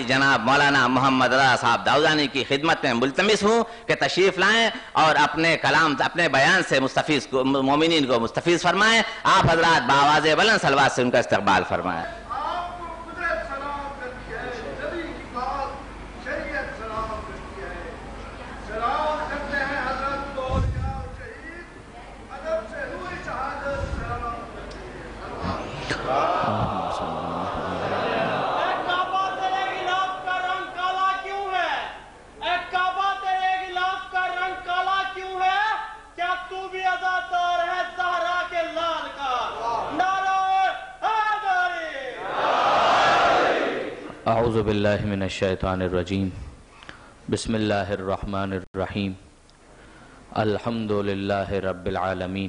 جناب مولانا محمد رضا صاحب داؤدانی کی خدمت میں ملتمس ہوں کہ تشریف لائیں اور اپنے کلام اپنے بیان سے مستفیض مومنین کو مستفیض فرمائیں. آپ حضرات بآواز بلند صلوات سے ان کا استقبال فرمائیں. اعوذ باللہ من الشیطان الرجیم. بسم اللہ الرحمن الرحیم. الحمد للہ رب العالمین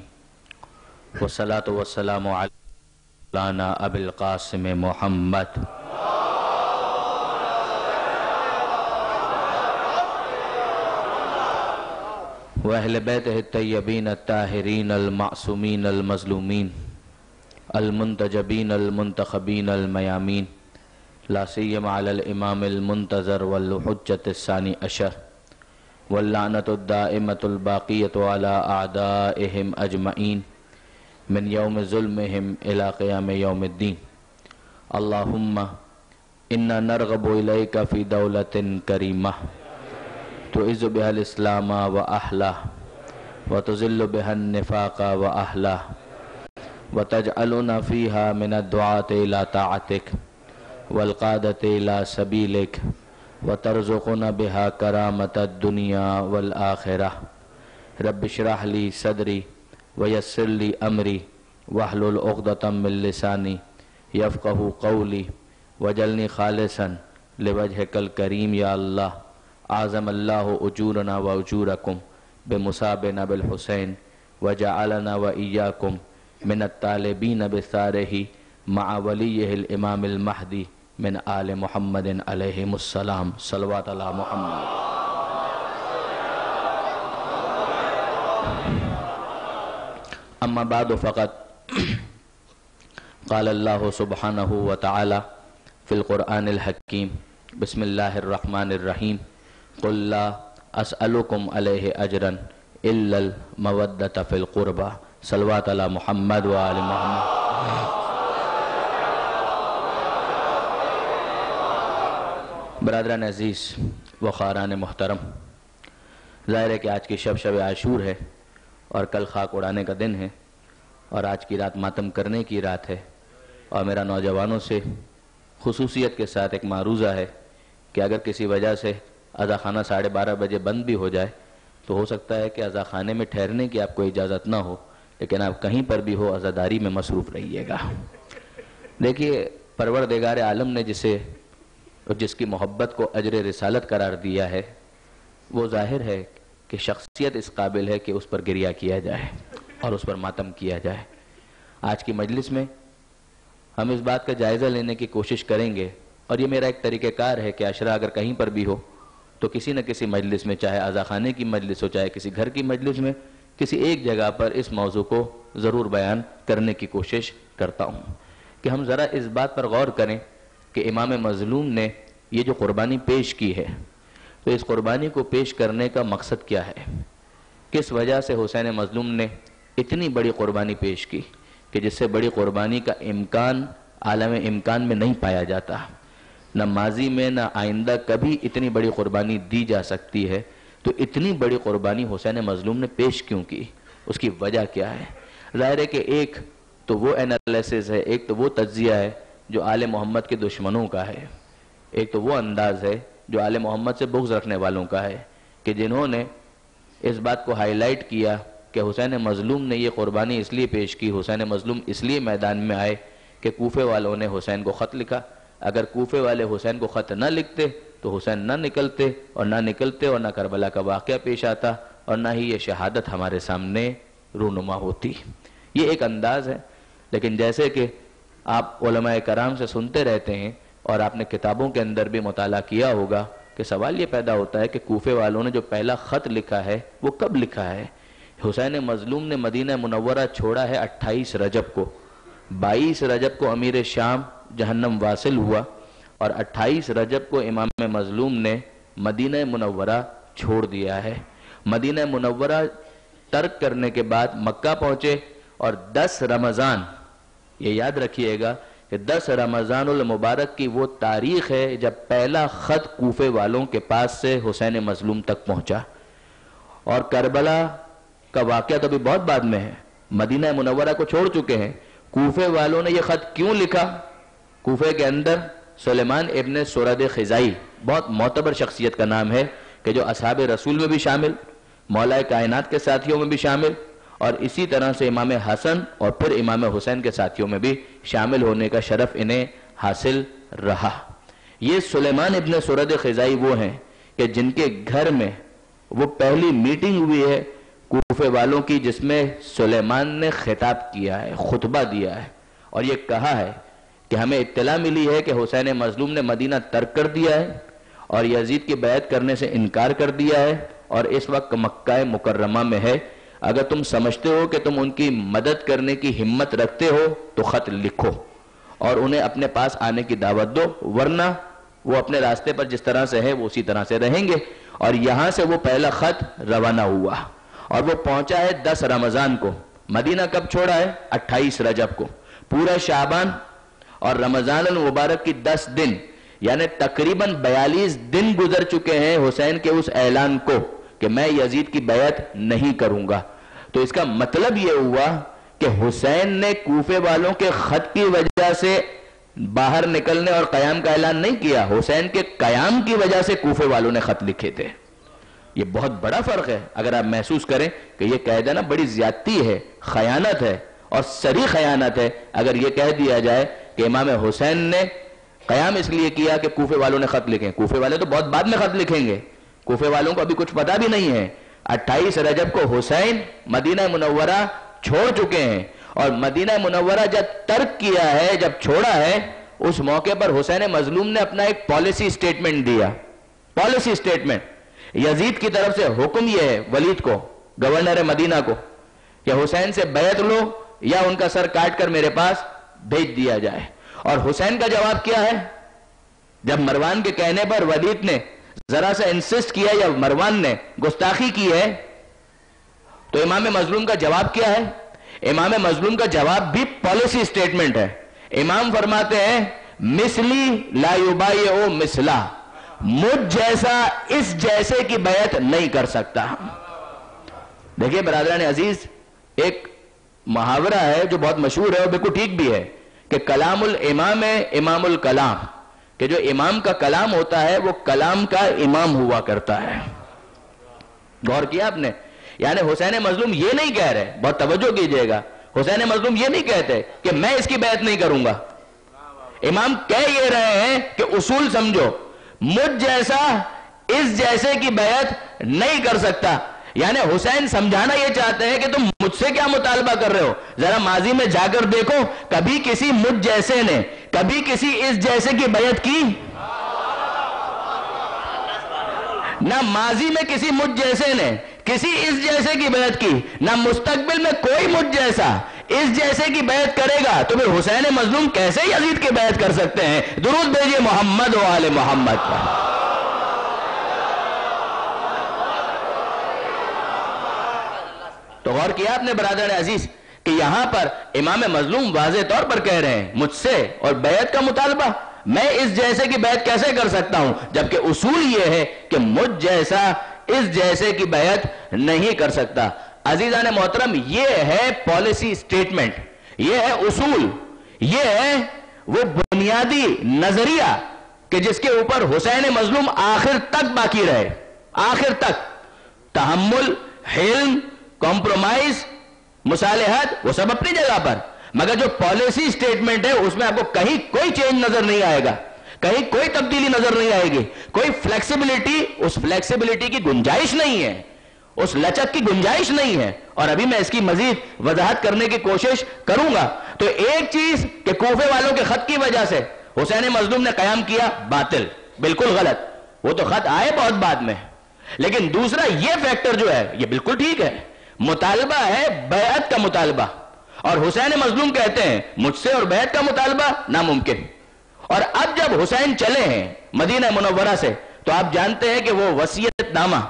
والصلاة والسلام علی ابی القاسم محمد واہل بیتہ الطیبین الطاہرین المعصومین المظلومین المنتجبین المنتخبین المیامین لا سیما علی الامام المنتظر والحجة الثانی عشر واللعنة الدائمة الباقیة علی اعدائهم اجمعین من یوم ظلمهم الى قیام یوم الدین. اللہم انا نرغب الیک فی دولت کریمہ تعز بها الاسلام واہلہ وتذل بها النفاق واہلہ وتجعلنا فیہا من الدعاة الى طاعتک والقادة الى سبیلک وترزقنا بها کرامة الدنیا والآخرہ. رب اشرح لی صدری ویسر لی امری واحلل عقدۃ من لسانی یفقہوا قولی واجعلنی خالصا لوجہک الکریم. یا اللہ اعظم اللہ اجورنا و اجورکم بمصابنا بالحسین وجعلنا و ایاکم من الطالبین بثارہ مع ولیہ الامام المہدی من آل محمد علیہم السلام. صلوات علی محمد. اما بعد فقط قال اللہ سبحانہ وتعالی فی القرآن الحکیم. بسم اللہ الرحمن الرحیم. قل لا اسألکم علیہ اجرا الا المودۃ فی القربى. صلوات علی محمد و آل محمد. برادران عزیز و خاران محترم، ظاہر ہے کہ آج کی شب عاشور ہے اور کل خاک اڑانے کا دن ہے اور آج کی رات ماتم کرنے کی رات ہے. اور میرا نوجوانوں سے خصوصیت کے ساتھ ایک معروضہ ہے کہ اگر کسی وجہ سے عزا خانہ 12:30 بجے بند بھی ہو جائے تو ہو سکتا ہے کہ عزا خانے میں ٹھہرنے کی آپ کو اجازت نہ ہو، لیکن آپ کہیں پر بھی ہو عزاداری میں مصروف رہیے گا. دیکھیے پروردگار عالم نے جس کی محبت کو اجر رسالت قرار دیا ہے، وہ ظاہر ہے کہ شخصیت اس قابل ہے کہ اس پر گریہ کیا جائے اور اس پر ماتم کیا جائے. آج کی مجلس میں ہم اس بات کا جائزہ لینے کی کوشش کریں گے، اور یہ میرا ایک طریقہ کار ہے کہ عشرہ اگر کہیں پر بھی ہو تو کسی نہ کسی مجلس میں، چاہے عزا خانے کی مجلس ہو چاہے کسی گھر کی مجلس میں، کسی ایک جگہ پر اس موضوع کو ضرور بیان کرنے کی کوشش کرتا ہوں کہ ہم ذرا اس بات پر غور کریں کہ امام مظلوم نے یہ جو قربانی پیش کی ہے تو اس قربانی کو پیش کرنے کا مقصد کیا ہے. کس وجہ سے حسین مظلوم نے اتنی بڑی قربانی پیش کی کہ جس سے بڑی قربانی کا امکان عالم امکان میں نہیں پایا جاتا. نہ ماضی میں نہ آئندہ کبھی اتنی بڑی قربانی دی جا سکتی ہے. تو اتنی بڑی قربانی حسین مظلوم نے پیش کیوں کی، اس کی وجہ کیا ہے؟ ظاہر ہے کہ ایک تو وہ انالیسس ہے، ایک تو وہ تجزیہ ہے جو آل محمد کے دشمنوں کا ہے، ایک تو وہ انداز ہے جو آل محمد سے بغض رکھنے والوں کا ہے کہ جنہوں نے اس بات کو ہائی لائٹ کیا کہ حسین مظلوم نے یہ قربانی اس لیے پیش کی، حسین مظلوم اس لیے میدان میں آئے کہ کوفے والوں نے حسین کو خط لکھا. اگر کوفے والے حسین کو خط نہ لکھتے تو حسین نہ نکلتے اور نہ کربلا کا واقعہ پیش آتا اور نہ ہی یہ شہادت ہمارے سامنے رونما ہوتی. یہ ایک انداز ہے. لیکن جیسے کہ آپ علماء کرام سے سنتے رہتے ہیں اور آپ نے کتابوں کے اندر بھی مطالعہ کیا ہوگا کہ سوال یہ پیدا ہوتا ہے کہ کوفے والوں نے جو پہلا خط لکھا ہے وہ کب لکھا ہے؟ حسین مظلوم نے مدینہ منورہ چھوڑا ہے 28 رجب کو. 22 رجب کو امیر شام جہنم واصل ہوا اور 28 رجب کو امام مظلوم نے مدینہ منورہ چھوڑ دیا ہے. مدینہ منورہ ترک کرنے کے بعد مکہ پہنچے اور 10 رمضان، یہ یاد رکھیے گا کہ 10 رمضان المبارک کی وہ تاریخ ہے جب پہلا خط کوفے والوں کے پاس سے حسین مظلوم تک پہنچا. اور کربلا کا واقعہ تو بھی بہت بعد میں ہے، مدینہ منورہ کو چھوڑ چکے ہیں. کوفے والوں نے یہ خط کیوں لکھا؟ کوفے کے اندر سلیمان ابن سورد خزائی بہت معتبر شخصیت کا نام ہے کہ جو اصحاب رسول میں بھی شامل، مولا کائنات کے ساتھیوں میں بھی شامل، اور اسی طرح سے امام حسن اور پھر امام حسین کے ساتھیوں میں بھی شامل ہونے کا شرف انہیں حاصل رہا. یہ سلیمان ابن سورد خزائی وہ ہیں کہ جن کے گھر میں وہ پہلی میٹنگ ہوئی ہے کوفے والوں کی جس میں سلیمان نے خطاب کیا ہے، خطبہ دیا ہے، اور یہ کہا ہے کہ ہمیں اطلاع ملی ہے کہ حسین مظلوم نے مدینہ ترک کر دیا ہے اور یزید کی بیعت کرنے سے انکار کر دیا ہے اور اس وقت مکہ مکرمہ میں ہے. اگر تم سمجھتے ہو کہ تم ان کی مدد کرنے کی ہمت رکھتے ہو تو خط لکھو اور انہیں اپنے پاس آنے کی دعوت دو، ورنہ وہ اپنے راستے پر جس طرح سے ہے وہ اسی طرح سے رہیں گے. اور یہاں سے وہ پہلا خط روانہ ہوا اور وہ پہنچا ہے 10 رمضان کو. مدینہ کب چھوڑا ہے؟ 28 رجب کو. پورا شعبان اور رمضان المبارک کی 10 دن یعنی تقریباً 42 دن گزر چکے ہیں حسین کے اس اعلان کو کہ میں یزید کی بیعت نہیں کروں گا. تو اس کا مطلب یہ ہوا کہ حسین نے کوفے والوں کے خط کی وجہ سے باہر نکلنے اور قیام کا اعلان نہیں کیا، حسین کے قیام کی وجہ سے کوفے والوں نے خط لکھے تھے. یہ بہت بڑا فرق ہے. اگر آپ محسوس کریں کہ یہ کہہ دینا بڑی زیادتی ہے، خیانت ہے اور سری خیانت ہے اگر یہ کہہ دیا جائے کہ امام حسین نے قیام اس لیے کیا کہ کوفے والوں نے خط لکھیں. کوفے والے تو بہت بعد میں خط لکھیں گے، کوفے والوں کو ابھی کچھ پتا بھی نہیں ہے. 28 رجب کو حسین مدینہ منورہ چھوڑ چکے ہیں اور مدینہ منورہ جب ترک کیا ہے، جب چھوڑا ہے، اس موقع پر حسین مظلوم نے اپنا ایک پالیسی سٹیٹمنٹ دیا. پالیسی سٹیٹمنٹ یزید کی طرف سے حکم یہ ہے ولید کو، گورنر مدینہ کو، کہ حسین سے بیعت لو یا ان کا سر کاٹ کر میرے پاس بھیج دیا جائے. اور حسین کا جواب کیا ہے؟ جب مروان کے کہنے پر ولید نے ذرا سا انسسٹ کیا یا مروان نے گستاخی کی ہے تو امام مظلوم کا جواب کیا ہے؟ امام مظلوم کا جواب بھی پالیسی سٹیٹمنٹ ہے. امام فرماتے ہیں مثلی لا یبایع مثلا، مجھ جیسا اس جیسے کی بیعت نہیں کر سکتا. دیکھیے برادران عزیز، ایک محاورہ ہے جو بہت مشہور ہے اور بالکل ٹھیک بھی ہے کہ کلام الامام امام الکلام، کہ جو امام کا کلام ہوتا ہے وہ کلام کا امام ہوا کرتا ہے. غور کیا آپ نے؟ یعنی حسین مظلوم یہ نہیں کہہ رہے، بہت توجہ کیجئے گا، حسین مظلوم یہ نہیں کہتے کہ میں اس کی بیعت نہیں کروں گا. امام کہہ یہ رہے ہیں کہ اصول سمجھو، مجھ جیسا اس جیسے کی بیعت نہیں کر سکتا. یعنی حسین سمجھانا یہ چاہتے ہیں کہ تم مجھ سے کیا مطالبہ کر رہے ہو؟ ذرا ماضی میں جا کر دیکھو، کبھی کسی مجھ جیسے نے کبھی کسی اس جیسے کی بیعت کی؟ نہ ماضی میں کسی مجھ جیسے نے کسی اس جیسے کی بیعت کی، نہ مستقبل میں کوئی مجھ جیسا اس جیسے کی بیعت کرے گا. تو پھر حسین مظلوم کیسے یزید کی بیعت کر سکتے ہیں؟ درود بھیجئے محمد و آل محمد پر. تو غور کیا آپ نے برادر عزیز کہ یہاں پر امام مظلوم واضح طور پر کہہ رہے ہیں مجھ سے اور بیعت کا مطالبہ، میں اس جیسے کی بیعت کیسے کر سکتا ہوں؟ جبکہ اصول یہ ہے کہ مجھ جیسا اس جیسے کی بیعت نہیں کر سکتا. عزیزان محترم، یہ ہے پالیسی سٹیٹمنٹ، یہ ہے اصول، یہ ہے وہ بنیادی نظریہ کہ جس کے اوپر حسین مظلوم آخر تک باقی رہے. آخر تک تحمل، حلم، کمپرومائز، مصالحت، وہ سب اپنی جگہ پر، مگر جو پالیسی سٹیٹمنٹ ہے اس میں آپ کو کہیں کوئی چینج نظر نہیں آئے گا، کہیں کوئی تبدیلی نظر نہیں آئے گی، کوئی فلیکسیبلٹی، اس فلیکسیبلٹی کی گنجائش نہیں ہے، اس لچک کی گنجائش نہیں ہے. اور ابھی میں اس کی مزید وضاحت کرنے کی کوشش کروں گا. تو ایک چیز کہ کوفے والوں کے خط کی وجہ سے حسین مظلوم نے قیام کیا، باطل، بالکل غلط، وہ تو خط آئے بہت بعد میں. لیکن دوسرا یہ فیکٹر جو ہے یہ بالکل ٹھیک ہے، مطالبہ ہے بیعت کا مطالبہ، اور حسین مظلوم کہتے ہیں مجھ سے اور بیعت کا مطالبہ ناممکن. اور اب جب حسین چلے ہیں مدینہ منورہ سے تو آپ جانتے ہیں کہ وہ وصیت نامہ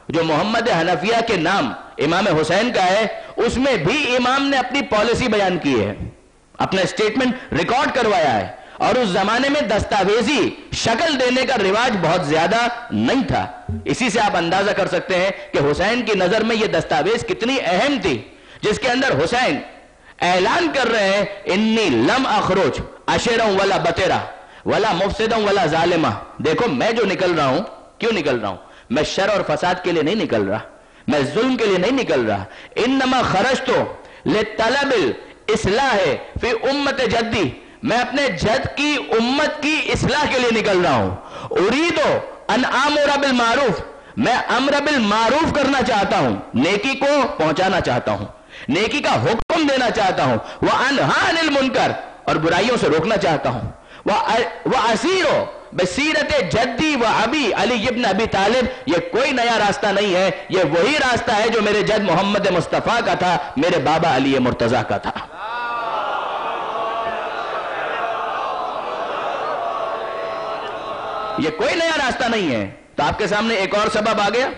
جو محمد حنفیہ کے نام امام حسین کا ہے اس میں بھی امام نے اپنی پالیسی بیان کی ہے, اپنا اسٹیٹمنٹ ریکارڈ کروایا ہے. اور اس زمانے میں دستاویزی شکل دینے کا رواج بہت زیادہ نہیں تھا. اسی سے آپ اندازہ کر سکتے ہیں کہ حسین کی نظر میں یہ دستاویز کتنی اہم تھی, جس کے اندر حسین اعلان کر رہے ہیں انی لم اخرج اشرا ولا بطرا ولا مفسدا ولا ظالما. دیکھو میں جو نکل رہا ہوں, کیوں نکل رہا ہوں؟ میں شر اور فساد کے لیے نہیں نکل رہا, میں ظلم کے لیے نہیں نکل رہا. انما خرجت لطلب الاصلاح فی امت جدی, میں اپنے جد کی امت کی اصلاح کے لیے نکل رہا ہوں. اريد ان امر بالمعروف, میں امر بالمعروف کرنا چاہتا ہوں, نیکی کو پہنچانا چاہتا ہوں, نیکی کا حکم دینا چاہتا ہوں. وانہا عن المنکر, اور برائیوں سے روکنا چاہتا ہوں. واسیر بسیرت جدی و ابی علی ابن ابی طالب, یہ کوئی نیا راستہ نہیں ہے, یہ وہی راستہ ہے جو میرے جد محمد مصطفیٰ کا تھا, میرے بابا علی مرتضیٰ کا تھا. یہ کوئی نیا راستہ نہیں ہے. تو آپ کے سامنے ایک اور سبب آ گیا,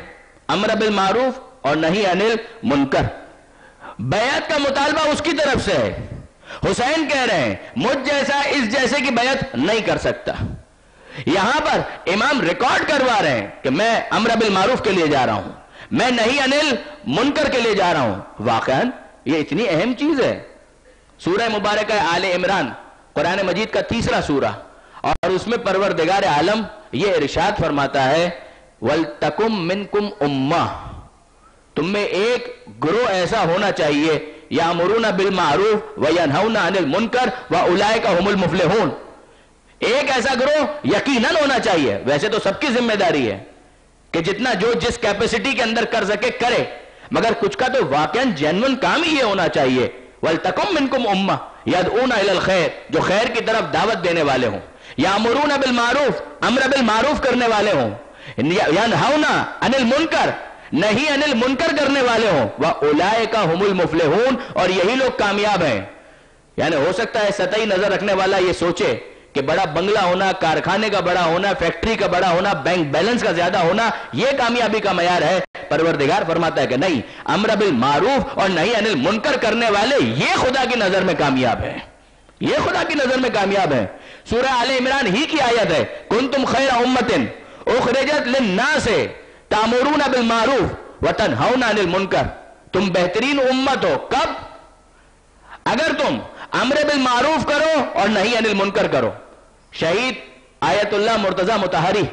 امر بالمعروف اور نہی عن المنکر. بیعت کا مطالبہ اس کی طرف سے ہے. حسین کہہ رہے ہیں مجھ جیسا اس جیسے کی بیعت نہیں کر سکتا. یہاں پر امام ریکارڈ کروا رہے ہیں کہ میں امر بالمعروف کے لیے جا رہا ہوں, میں نہی عن المنکر کے لیے جا رہا ہوں. واقعاً یہ اتنی اہم چیز ہے. سورہ مبارکہ آل عمران قرآن مجید کا تیسرا سورہ, اور اس میں پروردگار عالم یہ ارشاد فرماتا ہے وَلْتَكُمْ مِنْكُمْ أُمَّةٌ, تم میں ایک گروہ ایسا ہونا چاہیے یَأْمُرُونَ بِالْمَعْرُوفِ وَيَنْهَوْنَ عَنِ الْمُنْکَرِ وَأُولَئِکَ هُمُ الْمُفْلِحُونَ. ایک ایسا گروہ یقیناً ہونا چاہیے. ویسے تو سب کی ذمہ داری ہے کہ جتنا جو جس کیپیسٹی کے اندر کر سکے کرے, مگر کچھ کا تو واقعاً جینون کام ہی یہ ہونا چاہیے. وَلْتَكُمْ مِنْكُمْ أُمَّةٌ يَدْعُونَ إِلَى الْخَيْرِ, جو خیر کی طرف دعوت دینے والے ہوں. یامرون بالمعروف, امر بالمعروف کرنے والے ہوں. ینہون عن المنکر, نہیں عن المنکر کرنے والے ہوں. وَأُولَئِکَ هُمُ الْمُفْلِحُونَ, اور یہی لوگ کامیاب ہیں. یعنی ہو سکتا ہے سطحی نظر رکھنے والا یہ سوچے کہ بڑا بنگلہ ہونا, کارخانے کا بڑا ہونا, فیکٹری کا بڑا ہونا, بینک بیلنس کا زیادہ ہونا یہ کامیابی کا معیار ہے. پروردگار فرماتا ہے کہ نہیں, امر بالمعروف اور نہی عن المنکر کرنے والے یہ خدا کی نظر میں کامیاب ہیں, یہ خدا کی نظر میں کامیاب ہیں. سورہ آل عمران ہی کی آیت ہے کنتم خیر امت اخرجت للناس تامرون بالمعروف وتنہون عن المنکر, تم بہترین امت ہو. کب؟ اگر تم امر بالمعروف کرو اور نہی عن المنکر کرو. شہید آیت اللہ مرتضیٰ مطہری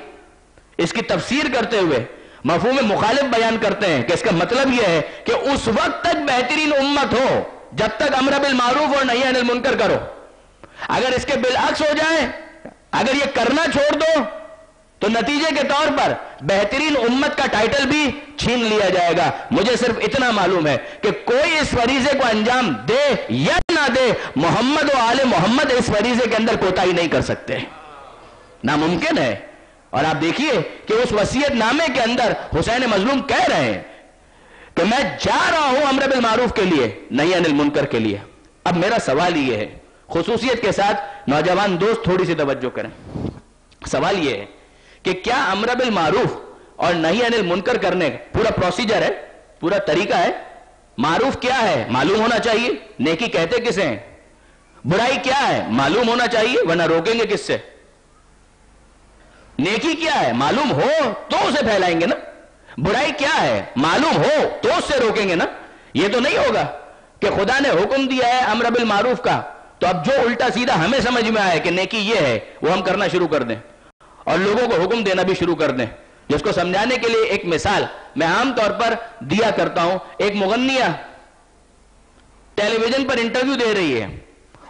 اس کی تفسیر کرتے ہوئے مفہوم مخالف بیان کرتے ہیں کہ اس کا مطلب یہ ہے کہ اس وقت تک بہترین امت ہو جب تک امر بالمعروف اور نہی عن المنکر کرو. اگر اس کے بالعکس ہو جائے, اگر یہ کرنا چھوڑ دو, تو نتیجے کے طور پر بہترین امت کا ٹائٹل بھی چھین لیا جائے گا. مجھے صرف اتنا معلوم ہے کہ کوئی اس فریضے کو انجام دے یا نہ دے, محمد و آل محمد اس فریضے کے اندر کوتاہی نہیں کر سکتے, ناممکن ہے. اور آپ دیکھیے کہ اس وصیت نامے کے اندر حسین مظلوم کہہ رہے ہیں کہ میں جا رہا ہوں امر بالمعروف کے لیے, نہی عن المنکر کے لیے. اب میرا سوال یہ ہے, خصوصیت کے ساتھ نوجوان دوست تھوڑی سی توجہ کریں. سوال یہ ہے کہ کیا امر بالمعروف اور نہی عن المنکر کرنے پورا پروسیجر ہے, پورا طریقہ ہے؟ معروف کیا ہے معلوم ہونا چاہیے, نیکی کہتے کسے ہیں. برائی کیا ہے معلوم ہونا چاہیے, ورنہ روکیں گے کس سے. نیکی کیا ہے معلوم ہو تو اسے پھیلائیں گے نا. برائی کیا ہے معلوم ہو تو اس سے روکیں گے نا. یہ تو نہیں ہوگا کہ خدا نے حکم دیا ہے امر بالمعروف کا, تو اب جو الٹا سیدھا ہمیں سمجھ میں آئے کہ نیکی یہ ہے وہ ہم کرنا شروع کر دیں اور لوگوں کو حکم دینا بھی شروع کر دیں. جس کو سمجھانے کے لیے ایک مثال میں عام طور پر دیا کرتا ہوں. ایک مغنیہ ٹیلی ویژن پر انٹرویو دے رہی ہے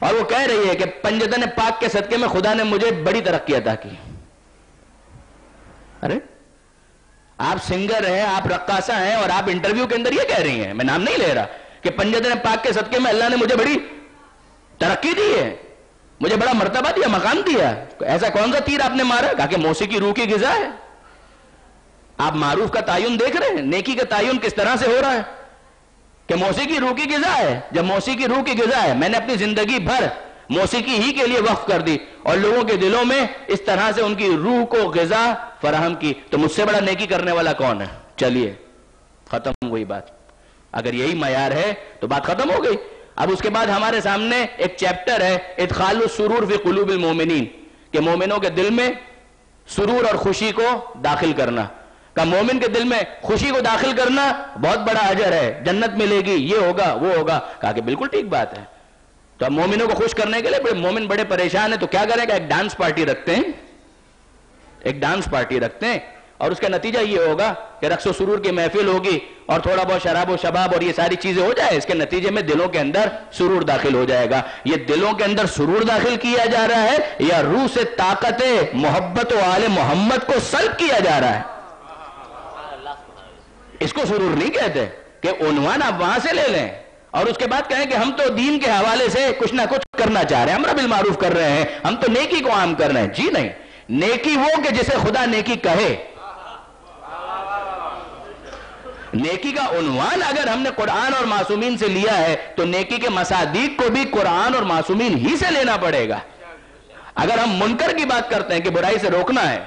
اور وہ کہہ رہی ہے کہ پنجتن پاک کے صدقے میں خدا نے مجھے بڑی ترقی عطا کی. ارے آپ سنگر ہیں, آپ رقاصہ ہیں, اور آپ انٹرویو کے اندر یہ کہہ رہی ہیں, میں نام نہیں لے رہا, کہ پنجتن پاک کے صدقے میں اللہ نے مجھے بڑی ترقی دی ہے, مجھے بڑا مرتبہ دیا, مقام دیا. ایسا کون سا تیر آپ نے مارا؟ کہا کہ موسیقی روح کی غذا ہے. آپ معروف کا تعین دیکھ رہے ہیں, نیکی کا تعین کس طرح سے ہو رہا ہے کہ موسیقی روح کی غذا ہے. جب موسیقی روح کی غذا ہے, میں نے اپنی زندگی بھر موسیقی ہی کے لیے وقف کر دی اور لوگوں کے دلوں میں اس طرح سے ان کی روح کو غذا فراہم کی، تو مجھ سے بڑا نیکی کرنے والا کون ہے؟ چلیے ختم ہوئی بات. اگر یہی معیار ہے تو بات ختم ہو گئی. اب اس کے بعد ہمارے سامنے ایک چیپٹر ہے ادخال السرور فی قلوب المومنین، کہ مومنوں کے دل میں سرور اور خوشی کو داخل کرنا. کہ مومن کے دل میں خوشی کو داخل کرنا بہت بڑا اجر ہے، جنت ملے گی، یہ ہوگا وہ ہوگا. کہا کہ بالکل ٹھیک بات ہے. تو اب مومنوں کو خوش کرنے کے لیے مومن بڑے پریشان ہیں، تو کیا کریں گا؟ ایک ڈانس پارٹی رکھتے ہیں، ایک ڈانس پارٹی رکھتے ہیں، اور اس کا نتیجہ یہ ہوگا کہ رقص و سرور کی محفل ہوگی اور تھوڑا بہت شراب و شباب اور یہ ساری چیزیں ہو جائے. اس کے نتیجے میں دلوں کے اندر سرور داخل ہو جائے گا. یہ دلوں کے اندر سرور داخل کیا جا رہا ہے یا روح سے طاقت محبت و آل محمد کو سلب کیا جا رہا ہے؟ اس کو سرور نہیں کہتے کہ عنوان آپ وہاں سے لے لیں اور اس کے بعد کہیں کہ ہم تو دین کے حوالے سے کچھ نہ کچھ کرنا چاہ رہے ہیں، امر بالمعروف کر رہے ہیں، ہم تو نیکی کو عام کر رہے ہیں. جی نہیں، نیکی وہ کہ جسے خدا نیکی کہے. نیکی کا عنوان اگر ہم نے قرآن اور معصومین سے لیا ہے تو نیکی کے مصادیق کو بھی قرآن اور معصومین ہی سے لینا پڑے گا. اگر ہم منکر کی بات کرتے ہیں کہ برائی سے روکنا ہے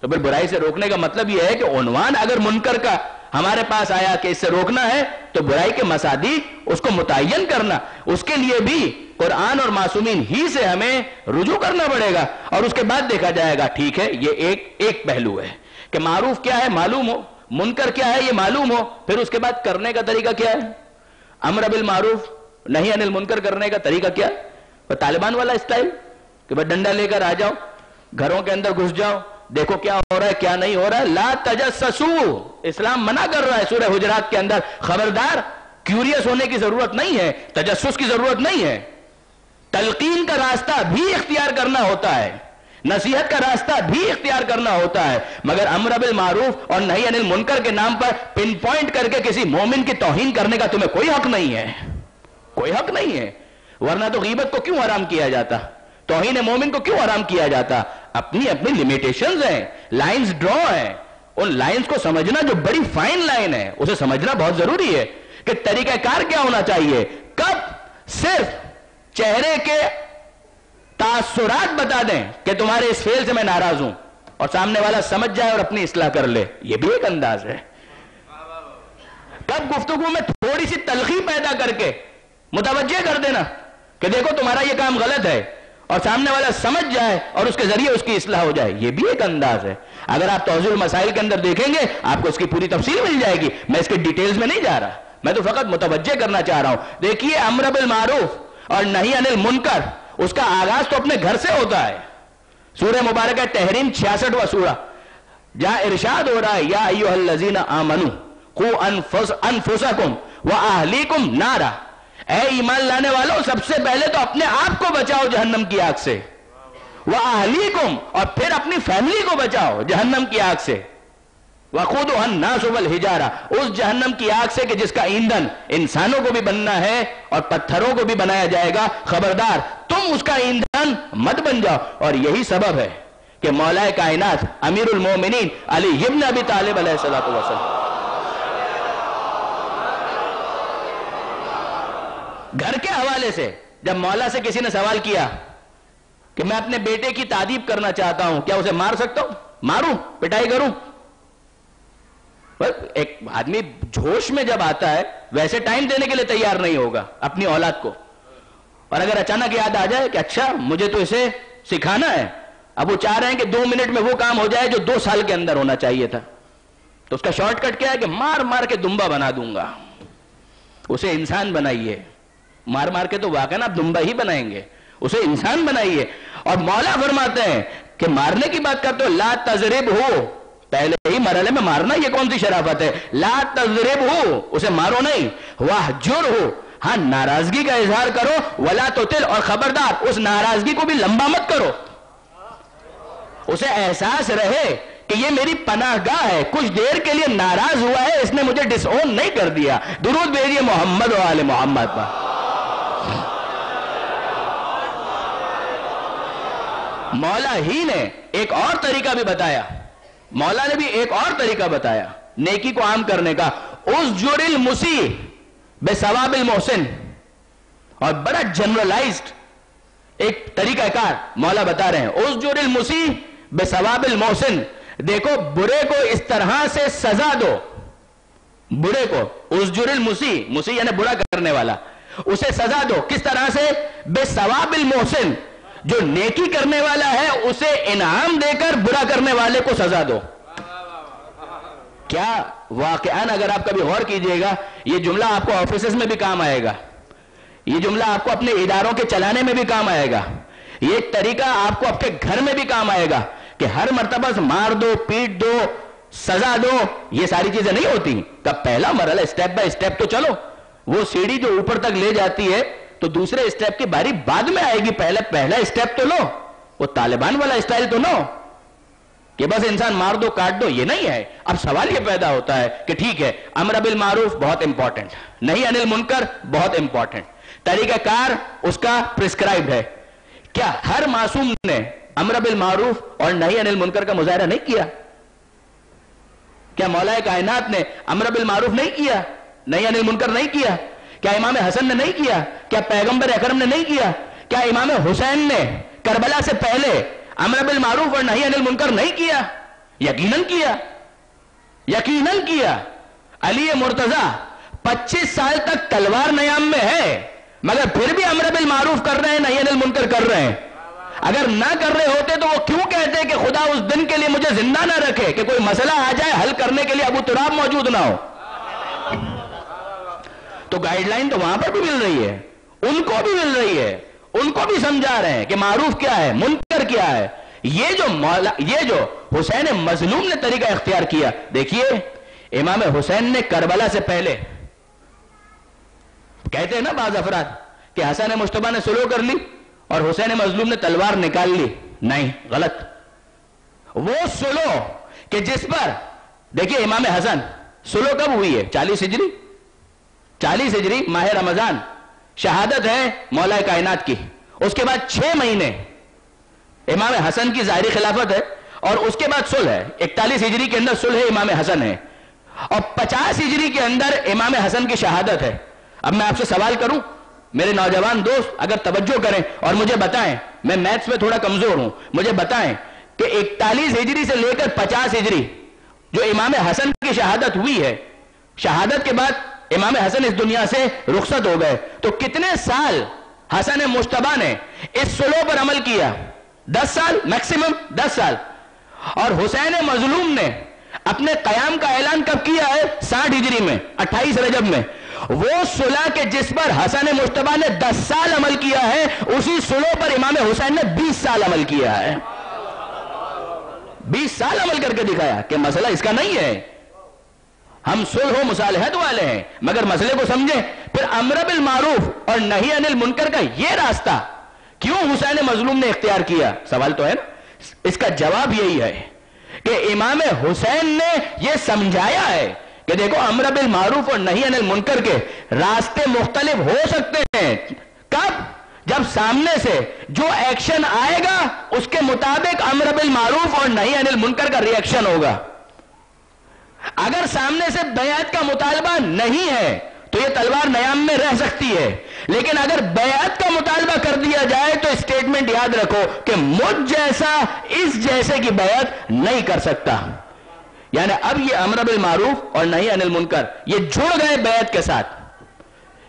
تو پھر برائی سے روکنے کا مطلب یہ ہے کہ عنوان اگر منکر کا ہمارے پاس آیا کہ اس سے روکنا ہے تو برائی کے مصادیق اس کو متعین کرنا، اس کے لیے بھی قرآن اور معصومین ہی سے ہمیں رجوع کرنا پڑے گا. اور اس کے بعد دیکھا جائے گا ٹھیک ہے یہ ایک پہلو ہے کہ معروف کیا ہے معلوم ہو، منکر کیا ہے یہ معلوم ہو، پھر اس کے بعد کرنے کا طریقہ کیا ہے؟ امر بالمعروف نہی عن المنکر کرنے کا طریقہ کیا ہے؟ وہ طالبان والا اسٹائل کہ بس ڈنڈا لے کر آ جاؤ، گھروں کے اندر گھس جاؤ، دیکھو کیا ہو رہا ہے کیا نہیں ہو رہا ہے. لا تجسسو، اسلام منع کر رہا ہے سورہ حجرات کے اندر. خبردار، کیوریس ہونے کی ضرورت نہیں ہے، تجسس کی ضرورت نہیں ہے. تلقین کا راستہ بھی اختیار کرنا ہوتا ہے، نصیحت کا راستہ بھی اختیار کرنا ہوتا ہے، مگر امر بالمعروف اور نہی عن المنکر کے نام پر پن پوائنٹ کر کے کسی مومن کی توہین کرنے کا تمہیں کوئی حق نہیں ہے، کوئی حق نہیں ہے. ورنہ تو غیبت کو کیوں حرام کیا جاتا؟ توہین مومن کو کیوں حرام کیا جاتا؟ اپنی اپنی لیمیٹیشنز ہیں، لائنز ڈرا ہیں. ان لائنز کو سمجھنا جو بڑی فائن لائن ہے اسے سمجھنا بہت ضروری ہے کہ طریقہ کار کیا ہونا چاہیے. کب صرف چہرے کے تاثرات بتا دیں کہ تمہارے اس فعل سے میں ناراض ہوں اور سامنے والا سمجھ جائے اور اپنی اصلاح کر لے، یہ بھی ایک انداز ہے. کب گفتگو میں تھوڑی سی تلخی پیدا کر کے متوجہ کر دینا کہ دیکھو تمہارا یہ کام غلط ہے اور سامنے والا سمجھ جائے اور اس کے ذریعے اس کی اصلاح ہو جائے، یہ بھی ایک انداز ہے. اگر آپ توضیح المسائل کے اندر دیکھیں گے آپ کو اس کی پوری تفصیل مل جائے گی. میں اس کے ڈیٹیلز میں نہیں جا رہا، میں تو فقط متوجہ کرنا چاہ رہا ہوں. دیکھیے امر بالمعروف اور نہی عن المنکر اس کا آغاز تو اپنے گھر سے ہوتا ہے. سورہ مبارکہ تحریم 66واں سورہ، جہاں ارشاد ہو رہا ہے یا ایھا الذین آمنوا قوا انفسکم واہلیکم نارا، اے ایمان لانے والوں سب سے پہلے تو اپنے آپ کو بچاؤ جہنم کی آگ سے، واہلیکم اور پھر اپنی فیملی کو بچاؤ جہنم کی آگ سے. وقودها الناس والحجارہ، اس جہنم کی آگ سے کہ جس کا ایندھن انسانوں کو بھی بننا ہے اور پتھروں کو بھی بنایا جائے گا. خبردار تم اس کا ایندھن مت بن جاؤ. اور یہی سبب ہے کہ مولا کائنات امیر المومنین علی ابن ابی طالب علیہ السلام گھر کے حوالے سے جب مولا سے کسی نے سوال کیا کہ میں اپنے بیٹے کی تعریف کرنا چاہتا ہوں، کیا اسے مار سکتا ہوں؟ ماروں، پٹائی کروں؟ ایک آدمی جوش میں جب آتا ہے ویسے ٹائم دینے کے لیے تیار نہیں ہوگا اپنی اولاد کو. اور اگر اچانک یاد آ جائے کہ اچھا مجھے تو اسے سکھانا ہے، اب وہ چاہ رہے ہیں کہ 2 منٹ میں وہ کام ہو جائے جو 2 سال کے اندر ہونا چاہیے تھا، تو اس کا شارٹ کٹ کیا ہے کہ مار مار کے دمبا بنا دوں گا. اسے انسان بنائیے، مار مار کے تو واقعا آپ دمبا ہی بنائیں گے، اسے انسان بنائیے. اور مولا فرماتے ہیں کہ مارنے کی بات کرتے ہو لا تضرب ہو، پہلے ہی مرحلے میں مارنا یہ کون سی شرافت ہے؟ لا تضرب ہو، اسے مارو نہیں، واہجر ہو، ہاں ناراضگی کا اظہار کرو، ولا تطل، اور خبردار اس ناراضگی کو بھی لمبا مت کرو. اسے احساس رہے کہ یہ میری پناہ گاہ ہے، کچھ دیر کے لیے ناراض ہوا ہے، اس نے مجھے ڈس اون نہیں کر دیا. درود بھیجیے محمد و آل محمد پر. مولا ہی نے ایک اور طریقہ بھی بتایا، مولا نے بھی ایک اور طریقہ بتایا نیکی کو عام کرنے کا. اسجر المسیء بثواب المحسن، اور بڑا جنرلائزڈ ایک طریقہ کار مولا بتا رہے ہیں، اسجر المسیء بثواب المحسن، دیکھو برے کو اس طرح سے سزا دو، برے کو اسجر المسیء، مسیء یعنی برا کرنے والا، اسے سزا دو کس طرح سے؟ بثواب المحسن، جو نیکی کرنے والا ہے اسے انعام دے کر برا کرنے والے کو سزا دو۔ کیا واقعاً اگر آپ کبھی غور کیجئے گا یہ جملہ آپ کو آفیسز میں بھی کام آئے گا، یہ جملہ آپ کو اپنے اداروں کے چلانے میں بھی کام آئے گا، یہ طریقہ آپ کو اپنے گھر میں بھی کام آئے گا کہ ہر مرتبہ مار دو، پیٹ دو، سزا دو، یہ ساری چیزیں نہیں ہوتی۔ کب پہلا مرحلہ اسٹیپ بائی اسٹیپ تو چلو، وہ سیڑھی جو اوپر تک لے جاتی ہے تو دوسرے اسٹیپ کی باری بعد میں آئے گی، پہلا اسٹیپ تو لو، وہ طالبان والا اسٹائل تو نو کہ بس انسان مار دو کاٹ دو، یہ نہیں ہے۔ اب سوال یہ پیدا ہوتا ہے کہ ٹھیک ہے، امر بالمعروف بہت امپورٹنٹ، نہی عن المنکر بہت امپورٹنٹ، طریقہ کار اس کا پرسکرائبڈ ہے، کیا ہر معصوم نے امر بالمعروف اور نہی عن المنکر کا مظاہرہ نہیں کیا؟ کیا مولا کائنات نے امر بالمعروف نہیں کیا، نہی عن المنکر نہیں کیا؟ کیا امام حسن نے نہیں کیا؟ کیا پیغمبر اکرم نے نہیں کیا؟ کیا امام حسین نے کربلا سے پہلے امر بالمعروف اور نہی عن المنکر نہیں کیا؟ یقیناً کیا، یقیناً کیا۔ علی مرتضی 25 سال تک تلوار نیام میں ہے مگر پھر بھی امر بالمعروف کر رہے ہیں، نہی عن المنکر کر رہے ہیں۔ اگر نہ کر رہے ہوتے تو وہ کیوں کہتے کہ خدا اس دن کے لیے مجھے زندہ نہ رکھے کہ کوئی مسئلہ آ جائے حل کرنے کے لیے ابو تراب موجود نہ ہو؟ تو گائیڈ لائن تو وہاں پر بھی مل رہی ہے، ان کو بھی مل رہی ہے، ان کو بھی سمجھا رہے ہیں کہ معروف کیا ہے، منکر کیا ہے۔ یہ جو حسین مظلوم نے طریقہ اختیار کیا، دیکھیے امام حسین نے کربلا سے پہلے، کہتے ہیں نا بعض افراد کہ حسن مجتبی نے سلو کر لی اور حسین مظلوم نے تلوار نکال لی، نہیں، غلط۔ وہ سلو کہ جس پر دیکھیے امام حسن سلو کب ہوئی ہے؟ 40 ہجری، 40 ہجری ماہ رمضان شہادت ہے مولا کائنات کی، اس کے بعد 6 مہینے امام حسن کی ظاہری خلافت ہے اور اس کے بعد صلح ہے۔ 41 ہجری کے اندر صلح امام حسن ہے اور 50 ہجری کے اندر امام حسن کی شہادت ہے۔ اب میں آپ سے سوال کروں میرے نوجوان دوست، اگر توجہ کریں اور مجھے بتائیں، میں میتھس میں تھوڑا کمزور ہوں، مجھے بتائیں کہ 41 ہجری سے لے کر 50 ہجری جو امام حسن کی شہادت ہوئی ہے، شہادت کے بعد امام حسن اس دنیا سے رخصت ہو گئے، تو کتنے سال حسن مجتبی نے اس سلو پر عمل کیا؟ 10 سال میکسیمم، 10 سال۔ اور حسین مظلوم نے اپنے قیام کا اعلان کب کیا ہے؟ 60 ہجری میں، 28 رجب میں۔ وہ صلح کے جس پر حسن مجتبی نے 10 سال عمل کیا ہے، اسی صلح پر امام حسین نے 20 سال عمل کیا ہے، 20 سال عمل کر کے دکھایا کہ مسئلہ اس کا نہیں ہے، ہم صلح و مصالحت والے ہیں، مگر مسئلے کو سمجھیں۔ پھر امر بالمعروف اور نہی عن المنکر کا یہ راستہ کیوں حسین مظلوم نے اختیار کیا؟ سوال تو ہے نا۔ اس کا جواب یہی ہے کہ امام حسین نے یہ سمجھایا ہے کہ دیکھو امر بالمعروف اور نہی عن المنکر کے راستے مختلف ہو سکتے ہیں۔ کب؟ جب سامنے سے جو ایکشن آئے گا اس کے مطابق امر بالمعروف اور نہی عن المنکر کا ری ایکشن ہوگا۔ اگر سامنے سے بیعت کا مطالبہ نہیں ہے تو یہ تلوار نیام میں رہ سکتی ہے، لیکن اگر بیعت کا مطالبہ کر دیا جائے تو اسٹیٹمنٹ یاد رکھو کہ مجھ جیسا اس جیسے کی بیعت نہیں کر سکتا۔ یعنی اب یہ امر بالمعروف اور نہی عن المنکر یہ جڑ گئے بیعت کے ساتھ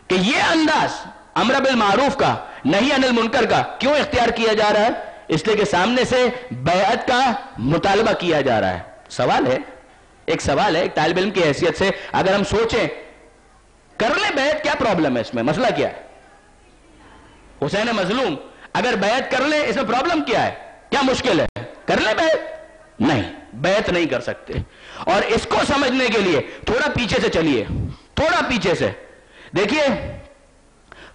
کہ یہ انداز امر بالمعروف کا، نہی عن المنکر کا کیوں اختیار کیا جا رہا ہے؟ اس لیے کہ سامنے سے بیعت کا مطالبہ کیا جا رہا ہے۔ سوال ہے، ایک سوال ہے ایک طالب علم کی حیثیت سے، اگر ہم سوچیں کر لیں بیعت، کیا پرابلم ہے اس میں؟ مسئلہ کیا ہے؟ حسین مظلوم اگر بیعت کر لیں اس میں پرابلم کیا ہے؟ کیا مشکل ہے؟ کر لیں بیعت؟ نہیں، بیعت نہیں کر سکتے۔ اور اس کو سمجھنے کے لیے تھوڑا پیچھے سے چلیے، تھوڑا پیچھے سے دیکھیے،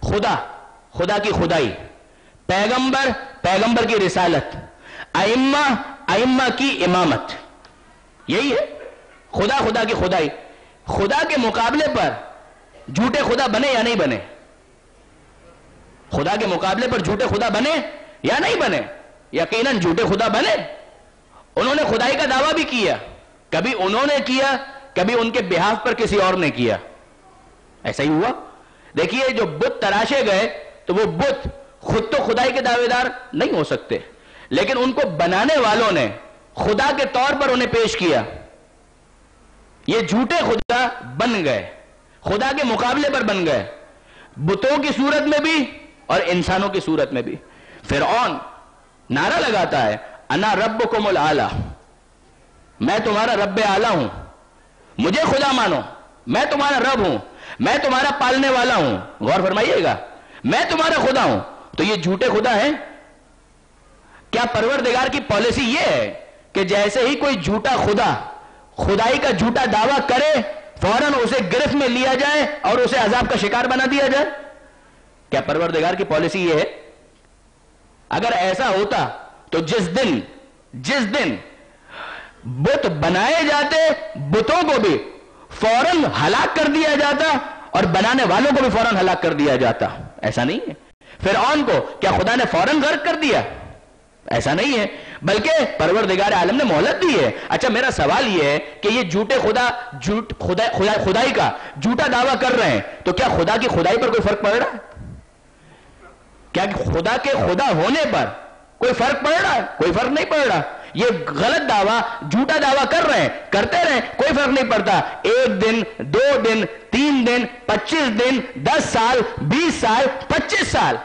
خدا کی خدائی، پیغمبر کی رسالت، ائمہ کی امامت، یہی ہے خدا کی خدائی۔ خدا کے مقابلے پر جھوٹے خدا بنے یا نہیں بنے؟ خدا کے مقابلے پر جھوٹے خدا بنے یا نہیں بنے؟ یقیناً جھوٹے خدا بنے۔ انہوں نے خدائی کا دعویٰ بھی کیا، کبھی انہوں نے کیا، کبھی ان کے بہاف پر کسی اور نے کیا، ایسا ہی ہوا۔ دیکھیے جو بت تراشے گئے تو وہ بت خود تو خدائی کے دعوے دار نہیں ہو سکتے، لیکن ان کو بنانے والوں نے خدا کے طور پر انہیں پیش کیا، یہ جھوٹے خدا بن گئے، خدا کے مقابلے پر بن گئے، بتوں کی صورت میں بھی اور انسانوں کی صورت میں بھی۔ فرعون نعرہ لگاتا ہے انا ربکم الاعلی، میں تمہارا رب اعلی ہوں، مجھے خدا مانو، میں تمہارا رب ہوں، میں تمہارا پالنے والا ہوں۔ غور فرمائیے گا، میں تمہارا خدا ہوں۔ تو یہ جھوٹے خدا ہیں؟ کیا پروردگار کی پالیسی یہ ہے کہ جیسے ہی کوئی جھوٹا خدا خدائی کا جھوٹا دعویٰ کرے فوراً اسے گرفت میں لیا جائے اور اسے عذاب کا شکار بنا دیا جائے؟ کیا پروردگار کی پالیسی یہ ہے؟ اگر ایسا ہوتا تو جس دن بت بنائے جاتے بتوں کو بھی فوراً ہلاک کر دیا جاتا اور بنانے والوں کو بھی فوراً ہلاک کر دیا جاتا۔ ایسا نہیں ہے۔ فرعون کو کیا خدا نے فوراً غرق کر دیا؟ ایسا نہیں ہے، بلکہ پروردگار عالم نے مہلت دی ہے۔ اچھا میرا سوال یہ ہے کہ یہ جھوٹے خدائی کا جھوٹا دعویٰ کر رہے ہیں، تو کیا خدا کی خدائی پر کوئی فرق پڑ رہا ہے؟ کیا خدا کے خدا ہونے پر کوئی فرق پڑ رہا ہے؟ کوئی فرق نہیں پڑ رہا۔ یہ غلط دعویٰ جھوٹا دعویٰ کر رہے ہیں، کرتے رہیں، کوئی فرق نہیں پڑتا۔ 1 دن 2 دن 3 دن 25 دن 10 سال 20 سال 25 سال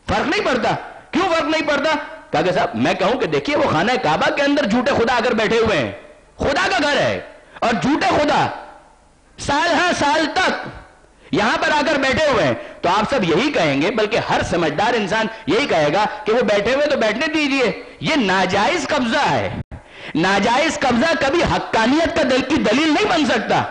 فرق نہیں پڑتا۔ کیوں فرق نہیں پڑتا؟ کہ صاحب میں کہوں کہ دیکھیے وہ خانہ کعبہ کے اندر جھوٹے خدا اگر بیٹھے ہوئے ہیں، خدا کا گھر ہے، اور جھوٹے خدا سال ہاں سال تک یہاں پر آ کر بیٹھے ہوئے ہیں، تو آپ سب یہی کہیں گے، بلکہ ہر سمجھدار انسان یہی کہے گا کہ وہ بیٹھے ہوئے تو بیٹھنے دیجئے، یہ ناجائز قبضہ ہے۔ ناجائز قبضہ کبھی حقانیت کا کی دلیل نہیں بن سکتا۔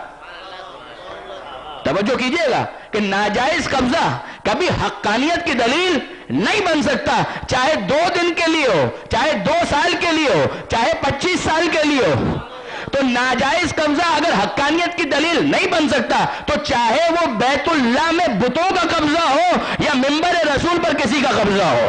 توجہ کیجئے گا کہ ناجائز قبضہ کبھی حقانیت کی دلیل نہیں بن سکتا، چاہے 2 دن کے لیے ہو، چاہے 2 سال کے لیے ہو، چاہے 25 سال کے لیے ہو۔ تو ناجائز قبضہ اگر حقانیت کی دلیل نہیں بن سکتا تو چاہے وہ بیت اللہ میں بتوں کا قبضہ ہو یا منبر رسول پر کسی کا قبضہ ہو۔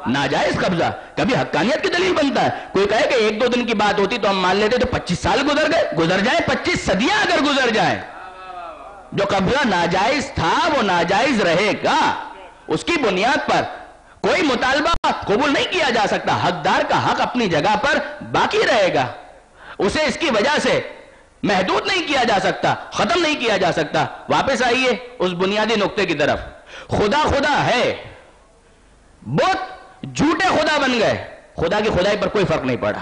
ناجائز قبضہ کبھی حقانیت کی دلیل بنتا ہے۔ کوئی کہے کہ 1-2 دن کی بات ہوتی تو ہم مان لیتے، تو 25 سال گزر جائیں 25 صدیاں اگر گزر جائیں، جو قبضہ ناجائز تھا وہ ناجائز رہے گا۔ اس کی بنیاد پر کوئی مطالبہ قبول نہیں کیا جا سکتا۔ حقدار کا حق اپنی جگہ پر باقی رہے گا، اسے اس کی وجہ سے محدود نہیں کیا جا سکتا، ختم نہیں کیا جا سکتا۔ واپس آئیے اس بنیادی نقطے کی طرف۔ خدا ہے، بت جھوٹے خدا بن گئے، خدا کی خدائی پر کوئی فرق نہیں پڑا۔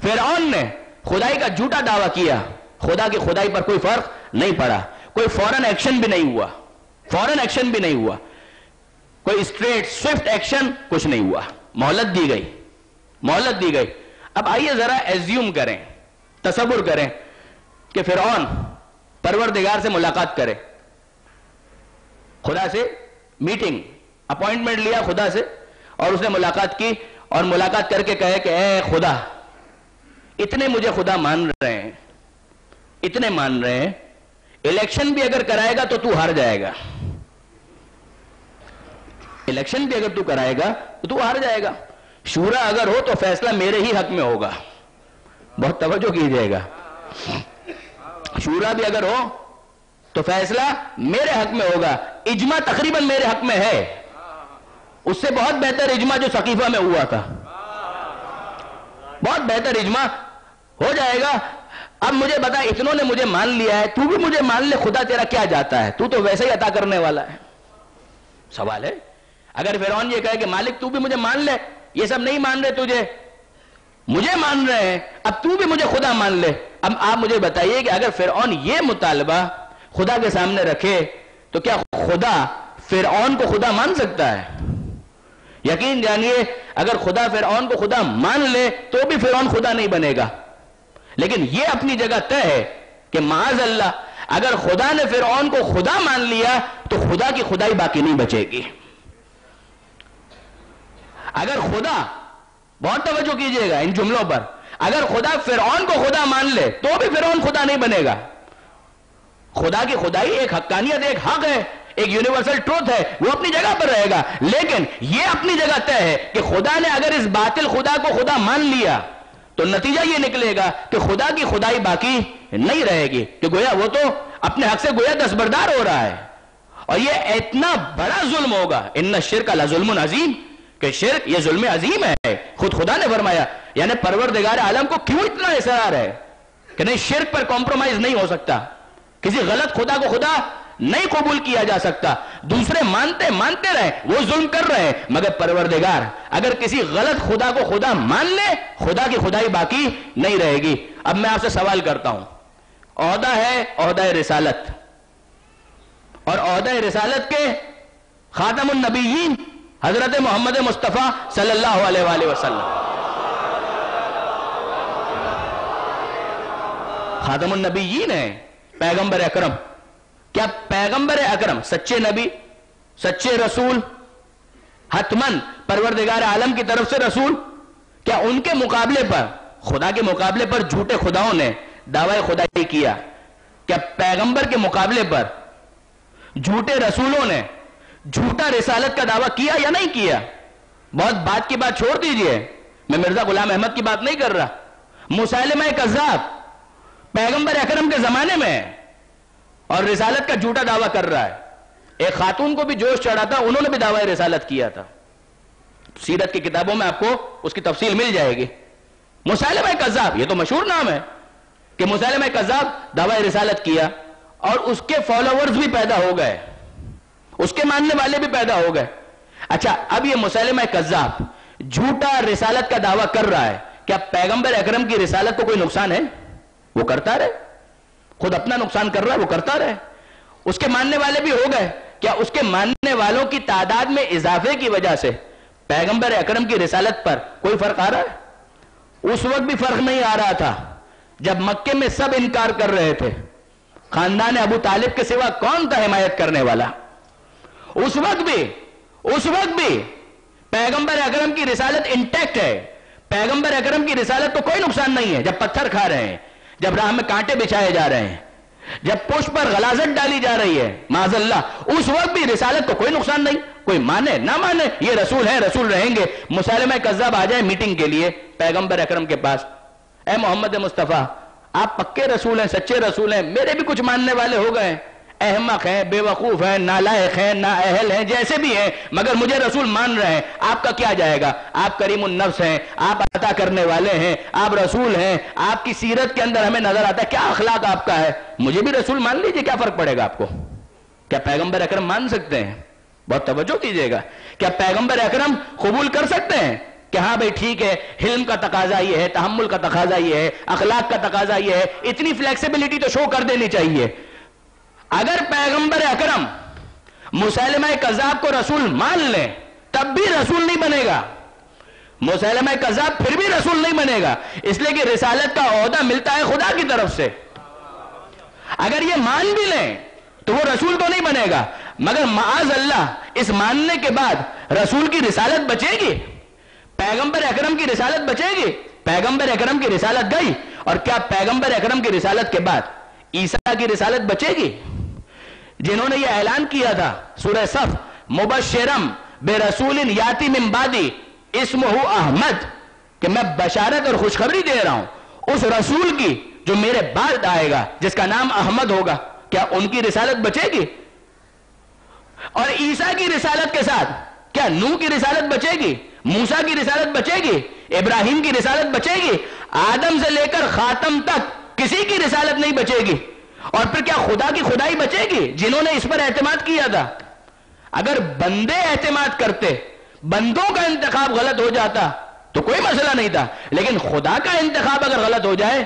فرعون نے خدائی کا جھوٹا دعویٰ کیا، خدا کی خدائی پر کوئی فرق نہیں پڑا، کوئی فوراً ایکشن بھی نہیں ہوا، فوراً ایکشن بھی نہیں ہوا، کوئی اسٹریٹ سوئفٹ ایکشن کچھ نہیں ہوا، مہلت دی گئی، مہلت دی گئی۔ اب آئیے ذرا ایزیوم کریں، تصور کریں کہ فرعون پروردگار سے ملاقات کرے، خدا سے میٹنگ اپوائنٹمنٹ لیا خدا سے، اور اس نے ملاقات کی، اور ملاقات کر کے کہے کہ اے خدا، اتنے مجھے خدا مان رہے ہیں، اتنے مان رہے ہیں، الیکشن بھی اگر کرائے گا تو تو ہار جائے گا، الیکشن بھی اگر تو کرائے گا تو تو ہار جائے گا، شورا اگر ہو تو فیصلہ میرے ہی حق میں ہوگا۔ بہت توجہ کیجئے گا، شورا بھی اگر ہو تو فیصلہ میرے حق میں ہوگا، اجماع تقریباً میرے حق میں ہے، اس سے بہت بہتر اجماع جو سقیفہ میں ہوا تھا، بہت بہتر اجماع ہو جائے گا۔ اب مجھے بتا، اتنوں نے مجھے مان لیا ہے، تو بھی مجھے مان لے، خدا تیرا کیا جاتا ہے، تو تو ویسے ہی عطا کرنے والا ہے۔ سوال ہے، اگر فرعون یہ کہے کہ مالک تو بھی مجھے مان لے، یہ سب نہیں مان رہے تجھے، مجھے مان رہے ہیں، اب تو بھی مجھے خدا مان لے۔ اب آپ مجھے بتائیے کہ اگر فرعون یہ مطالبہ خدا کے سامنے رکھے تو کیا خدا فرعون کو خدا مان سکتا ہے؟ یقین جانیے، اگر خدا فرعون کو خدا مان لے تو بھی فرعون خدا نہیں بنے گا، لیکن یہ اپنی جگہ طے ہے کہ معاذ اللہ اگر خدا نے فرعون کو خدا مان لیا تو خدا کی خدائی باقی نہیں بچے گی۔ اگر خدا، بہت توجہ کیجئے گا ان جملوں پر، اگر خدا فرعون کو خدا مان لے تو بھی فرعون خدا نہیں بنے گا۔ خدا کی خدائی ایک حقانیت، ایک حق ہے، ایک یونیورسل ٹروتھ ہے، وہ اپنی جگہ پر رہے گا، لیکن یہ اپنی جگہ طے ہے کہ خدا نے اگر اس باطل خدا کو خدا مان لیا تو نتیجہ یہ نکلے گا کہ خدا کی خدائی باقی نہیں رہے گی، کہ گویا وہ تو اپنے حق سے گویا دستبردار ہو رہا ہے، اور یہ اتنا بڑا ظلم ہوگا. ان الشرک لظلم عظیم، کہ شرک یہ ظلم عظیم ہے. خود خدا نے فرمایا، یعنی پروردگار عالم کو کیوں اتنا اصرار ہے کہ نہیں، شرک پر کمپرومائز نہیں ہو سکتا، کسی غلط خدا کو خدا نہیں قبول کیا جا سکتا. دوسرے مانتے رہے، وہ ظلم کر رہے ہیں، مگر پروردگار اگر کسی غلط خدا کو خدا مان لے، خدا کی خدائی باقی نہیں رہے گی. اب میں آپ سے سوال کرتا ہوں، عہدہ ہے عہدہ رسالت، اور عہدہ رسالت کے خاتم النبیین حضرت محمد مصطفیٰ صلی اللہ علیہ وآلہ وسلم، خاتم النبیین ہے پیغمبر اکرم. کیا پیغمبر اکرم سچے نبی، سچے رسول، حتماً پروردگار عالم کی طرف سے رسول، کیا ان کے مقابلے پر، خدا کے مقابلے پر جھوٹے خداؤں نے دعوی خدائی کیا؟ کیا پیغمبر کے مقابلے پر جھوٹے رسولوں نے جھوٹا رسالت کا دعویٰ کیا یا نہیں کیا؟ بہت بات کی بات چھوڑ دیجئے، میں مرزا غلام احمد کی بات نہیں کر رہا. مسیلمہ کذاب پیغمبر اکرم کے زمانے میں اور رسالت کا جھوٹا دعویٰ کر رہا ہے. ایک خاتون کو بھی جوش چڑھا تھا، انہوں نے بھی دعویٰ رسالت کیا تھا. سیرت کی کتابوں میں آپ کو اس کی تفصیل مل جائے گی. مسیلمہ کذاب، یہ تو مشہور نام ہے کہ مسیلمہ کذاب دعویٰ رسالت کیا، اور اس کے فالوورز بھی پیدا ہو گئے، اس کے ماننے والے بھی پیدا ہو گئے. اچھا، اب یہ مسیلمہ کذاب جھوٹا رسالت کا دعویٰ کر رہا ہے، کیا پیغمبر اکرم کی رسالت کو کوئی نقصان ہے؟ وہ کرتا رہے، خود اپنا نقصان کر رہا ہے، وہ کرتا رہے. اس کے ماننے والے بھی ہو گئے، کیا اس کے ماننے والوں کی تعداد میں اضافے کی وجہ سے پیغمبر اکرم کی رسالت پر کوئی فرق آ رہا ہے؟ اس وقت بھی فرق نہیں آ رہا تھا جب مکے میں سب انکار کر رہے تھے. خاندان ابو طالب کے سوا کون تھا حمایت کرنے والا؟ اس وقت بھی پیغمبر اکرم کی رسالت انٹیکٹ ہے. پیغمبر اکرم کی رسالت کو کوئی نقصان نہیں ہے. جب پتھر کھا رہے ہیں، جب راہ میں کانٹے بچھائے جا رہے ہیں، جب پشت پر غلاظت ڈالی جا رہی ہے معاذ اللہ، اس وقت بھی رسالت کو کوئی نقصان نہیں. کوئی مانے نہ مانے، یہ رسول ہیں، رسول رہیں گے. مسیلمہ کذاب آ جائے میٹنگ کے لیے پیغمبر اکرم کے پاس، اے محمد مصطفیٰ آپ پکے رسول ہیں، سچے رسول ہیں، میرے بھی کچھ ماننے والے ہو گئے، احمق ہیں، بے وقوف ہیں، نالائق ہیں، نااہل ہیں، جیسے بھی ہیں، مگر مجھے رسول مان رہے ہیں. آپ کا کیا جائے گا؟ آپ کریم النفس ہیں، آپ عطا کرنے والے ہیں، آپ رسول ہیں، آپ کی سیرت کے اندر ہمیں نظر آتا ہے کیا اخلاق آپ کا ہے. مجھے بھی رسول مان لیجئے، کیا فرق پڑے گا آپ کو؟ کیا پیغمبر اکرم مان سکتے ہیں؟ بہت توجہ کیجئے گا. کیا پیغمبر اکرم قبول کر سکتے ہیں کہ ہاں بھئی ٹھیک ہے، حلم کا تقاضا یہ ہے، تحمل کا تقاضا یہ ہے، اخلاق کا تقاضا یہ ہے، اتنی فلیکسیبلٹی تو شو کر دینی چاہیے؟ اگر پیغمبر اکرم مسیلمہ کذاب کو رسول مان لیں تب بھی رسول نہیں بنے گا. مسیلمہ کذاب پھر بھی رسول نہیں بنے گا، اس لیے کہ رسالت کا عہدہ ملتا ہے خدا کی طرف سے. اگر یہ مان بھی لیں تو وہ رسول تو نہیں بنے گا، مگر معاذ اللہ اس ماننے کے بعد رسول کی رسالت بچے گی؟ پیغمبر اکرم کی رسالت بچے گی؟ پیغمبر اکرم کی رسالت گئی، اور کیا پیغمبر اکرم کی رسالت کے بعد عیسیٰ کی رسالت بچے گی؟ جنہوں نے یہ اعلان کیا تھا سورہ صف، مبشرم برسول یاتی من بعدی اسمہ احمد، کہ میں بشارت اور خوشخبری دے رہا ہوں اس رسول کی جو میرے بعد آئے گا جس کا نام احمد ہوگا. کیا ان کی رسالت بچے گی؟ اور عیسیٰ کی رسالت کے ساتھ کیا نوح کی رسالت بچے گی؟ موسیٰ کی رسالت بچے گی؟ ابراہیم کی رسالت بچے گی؟ آدم سے لے کر خاتم تک کسی کی رسالت نہیں بچے گی. اور پھر کیا خدا کی خدائی بچے گی جنہوں نے اس پر اعتماد کیا تھا؟ اگر بندے اعتماد کرتے، بندوں کا انتخاب غلط ہو جاتا تو کوئی مسئلہ نہیں تھا، لیکن خدا کا انتخاب اگر غلط ہو جائے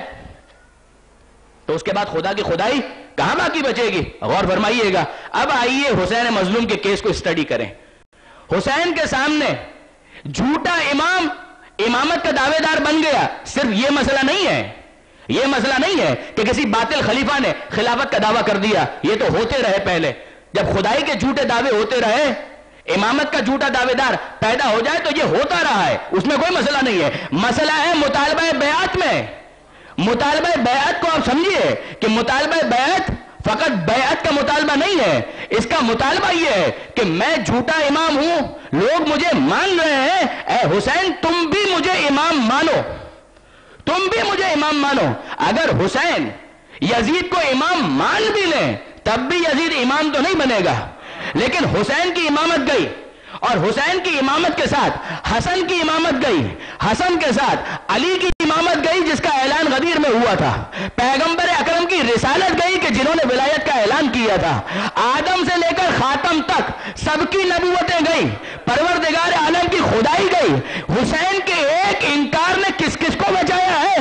تو اس کے بعد خدا کی خدائی کہاں باقی بچے گی؟ غور فرمائیے گا. اب آئیے حسین مظلوم کے کیس کو اسٹڈی کریں. حسین کے سامنے جھوٹا امام امامت کا دعوے دار بن گیا. صرف یہ مسئلہ نہیں ہے، یہ مسئلہ نہیں ہے کہ کسی باطل خلیفہ نے خلافت کا دعویٰ کر دیا. یہ تو ہوتے رہے پہلے، جب خدائی کے جھوٹے دعوے ہوتے رہے، امامت کا جھوٹا دعوے دار پیدا ہو جائے تو یہ ہوتا رہا ہے، اس میں کوئی مسئلہ نہیں ہے. مسئلہ ہے مطالبہ بیعت میں. مطالبہ بیعت کو آپ سمجھیے کہ مطالبہ بیعت فقط بیعت کا مطالبہ نہیں ہے، اس کا مطالبہ یہ ہے کہ میں جھوٹا امام ہوں، لوگ مجھے مان رہے ہیں، اے حسین تم بھی مجھے امام مانو، تم بھی مجھے امام مانو. اگر حسین یزید کو امام مان بھی لیں تب بھی یزید امام تو نہیں بنے گا. لیکن حسین کی امامت گئی اور حسین کی امامت کے ساتھ حسن کی امامت گئی, حسن کے ساتھ علی کی امامت گئی جس کا اعلان غدیر میں ہوا تھا. پیغمبر اکرم کی رسالت گئی کہ جنہوں نے ولایت کا اعلان کیا تھا. آدم سے لے کر خاتم تک سب کی نبوتیں گئی, پروردگار عالم کی خدائی گئی. حسین کے ایک انکار نے کس کس کو بچایا ہے؟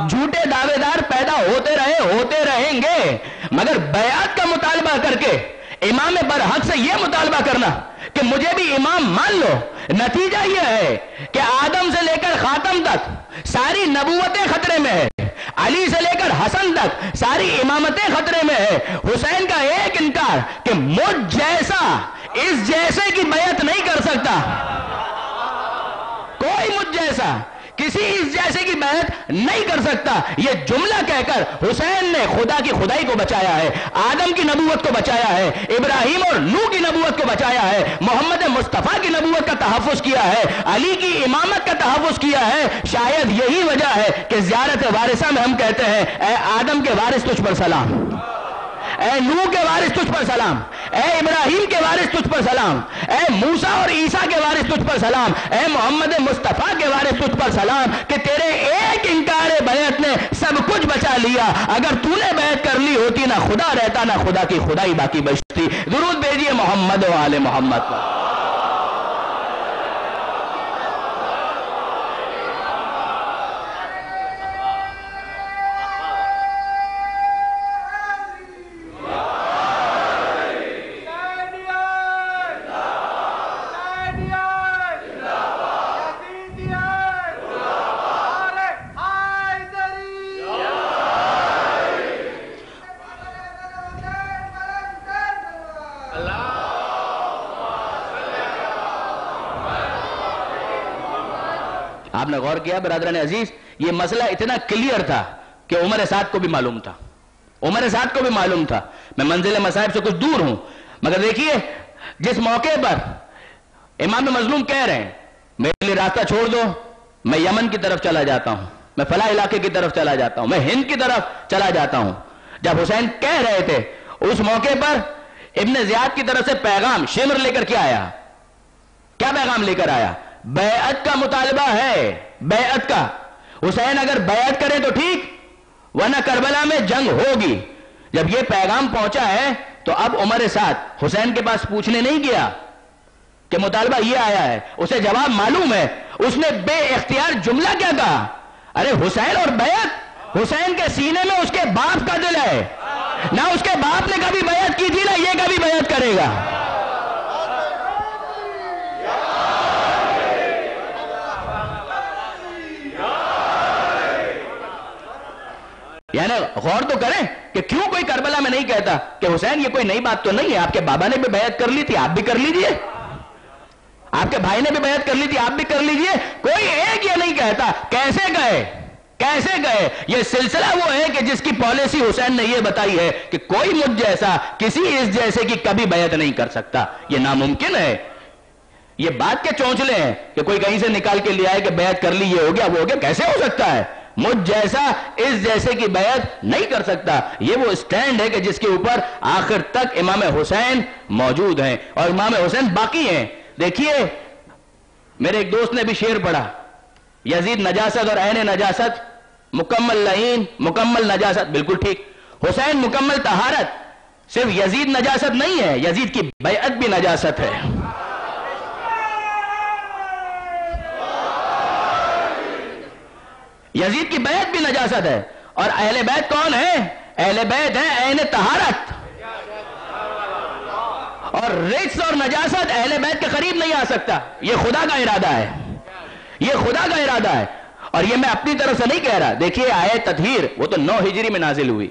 جھوٹے دعوے دار پیدا ہوتے رہیں گے, مگر بیعت کا مطالبہ کر کے امام برحق سے یہ مطالبہ کرنا کہ مجھے بھی امام مان لو, نتیجہ یہ ہے کہ آدم سے لے کر خاتم تک ساری نبوتیں خطرے میں ہے, علی سے لے کر حسن تک ساری امامتیں خطرے میں ہے. حسین کا ایک انکار کہ مجھ جیسا اس جیسے کی بیعت نہیں کر سکتا, کوئی مجھ جیسا کسی اس جیسے کی بیعت نہیں کر سکتا, یہ جملہ کہہ کر حسین نے خدا کی خدائی کو بچایا ہے, آدم کی نبوت کو بچایا ہے, ابراہیم اور نوح کی نبوت کو بچایا ہے, محمد مصطفیٰ کی نبوت کا تحفظ کیا ہے, علی کی امامت کا تحفظ کیا ہے. شاید یہی وجہ ہے کہ زیارت وارثہ میں ہم کہتے ہیں اے آدم کے وارث تجھ پر سلام, اے نوح کے وارث تجھ پر سلام, اے ابراہیم کے وارث تجھ پر سلام, اے موسیٰ اور عیسیٰ کے وارث تجھ پر سلام, اے محمد مصطفیٰ کے وارث تجھ پر سلام کہ تیرے ایک انکار بیعت نے سب کچھ بچا لیا. اگر تو نے بیعت کر لی ہوتی نہ خدا رہتا نہ خدا کی خدائی باقی بچتی. درود بھیجیے محمد و آل محمد پر. آپ نے غور کیا برادران عزیز, یہ مسئلہ اتنا کلیئر تھا کہ عمر سعد کو بھی معلوم تھا, عمر سعد کو بھی معلوم تھا. میں منزل مصائب سے کچھ دور ہوں, مگر دیکھیے جس موقع پر امام مظلوم کہہ رہے ہیں میرے لیے راستہ چھوڑ دو, میں یمن کی طرف چلا جاتا ہوں, میں فلاں علاقے کی طرف چلا جاتا ہوں, میں ہند کی طرف چلا جاتا ہوں. جب حسین کہہ رہے تھے اس موقع پر ابن زیاد کی طرف سے پیغام شمر لے کر کیا آیا, کیا پیغام لے کر آیا؟ بیعت کا مطالبہ ہے, بیعت کا. حسین اگر بیعت کریں تو ٹھیک, ورنہ کربلا میں جنگ ہوگی. جب یہ پیغام پہنچا ہے تو اب عمر سعد حسین کے پاس پوچھنے نہیں گیا کہ مطالبہ یہ آیا ہے, اسے جواب معلوم ہے. اس نے بے اختیار جملہ کیا کہا, ارے حسین اور بیعت, حسین کے سینے میں اس کے باپ کا دل ہے, نہ اس کے باپ نے کبھی بیعت کی تھی نہ یہ کبھی بیعت کرے گا. یعنی غور تو کریں کہ کیوں کوئی کربلا میں نہیں کہتا کہ حسین یہ کوئی نئی بات تو نہیں ہے, آپ کے بابا نے بھی بیعت کر لی تھی, آپ بھی کر لیجئے, آپ کے بھائی نے بھی بیعت کر لی تھی, آپ بھی کر لیجئے. کوئی ایک یہ نہیں کہتا. کیسے گئے, کیسے گئے؟ یہ سلسلہ وہ ہے کہ جس کی پالیسی حسین نے یہ بتائی ہے کہ کوئی مجھ جیسا کسی اس جیسے کی کبھی بیعت نہیں کر سکتا, یہ ناممکن ہے. یہ بات کے چونچلے ہیں کہ کوئی کہیں سے نکال کے لے آئے کہ بیعت کر لی, یہ ہو گیا وہ ہو گیا, کیسے ہو سکتا ہے؟ مجھ جیسا اس جیسے کی بیعت نہیں کر سکتا. یہ وہ سٹینڈ ہے کہ جس کے اوپر آخر تک امام حسین موجود ہیں اور امام حسین باقی ہیں. دیکھیے میرے ایک دوست نے بھی شعر پڑھا, یزید نجاست اور عین نجاست, مکمل لعین مکمل نجاست. بالکل ٹھیک, حسین مکمل طہارت, صرف یزید نجاست نہیں ہے, یزید کی بیعت بھی نجاست ہے. یزید کی بیعت بھی نجاست ہے. اور اہل بیت کون ہے؟ اہل بیت ہے عین طہارت. اور رجس اور نجاست اہل بیت کے قریب نہیں آ سکتا. یہ خدا کا ارادہ ہے, یہ خدا کا ارادہ ہے. اور یہ میں اپنی طرف سے نہیں کہہ رہا. دیکھیے آیت تطہیر وہ تو 9 ہجری میں نازل ہوئی,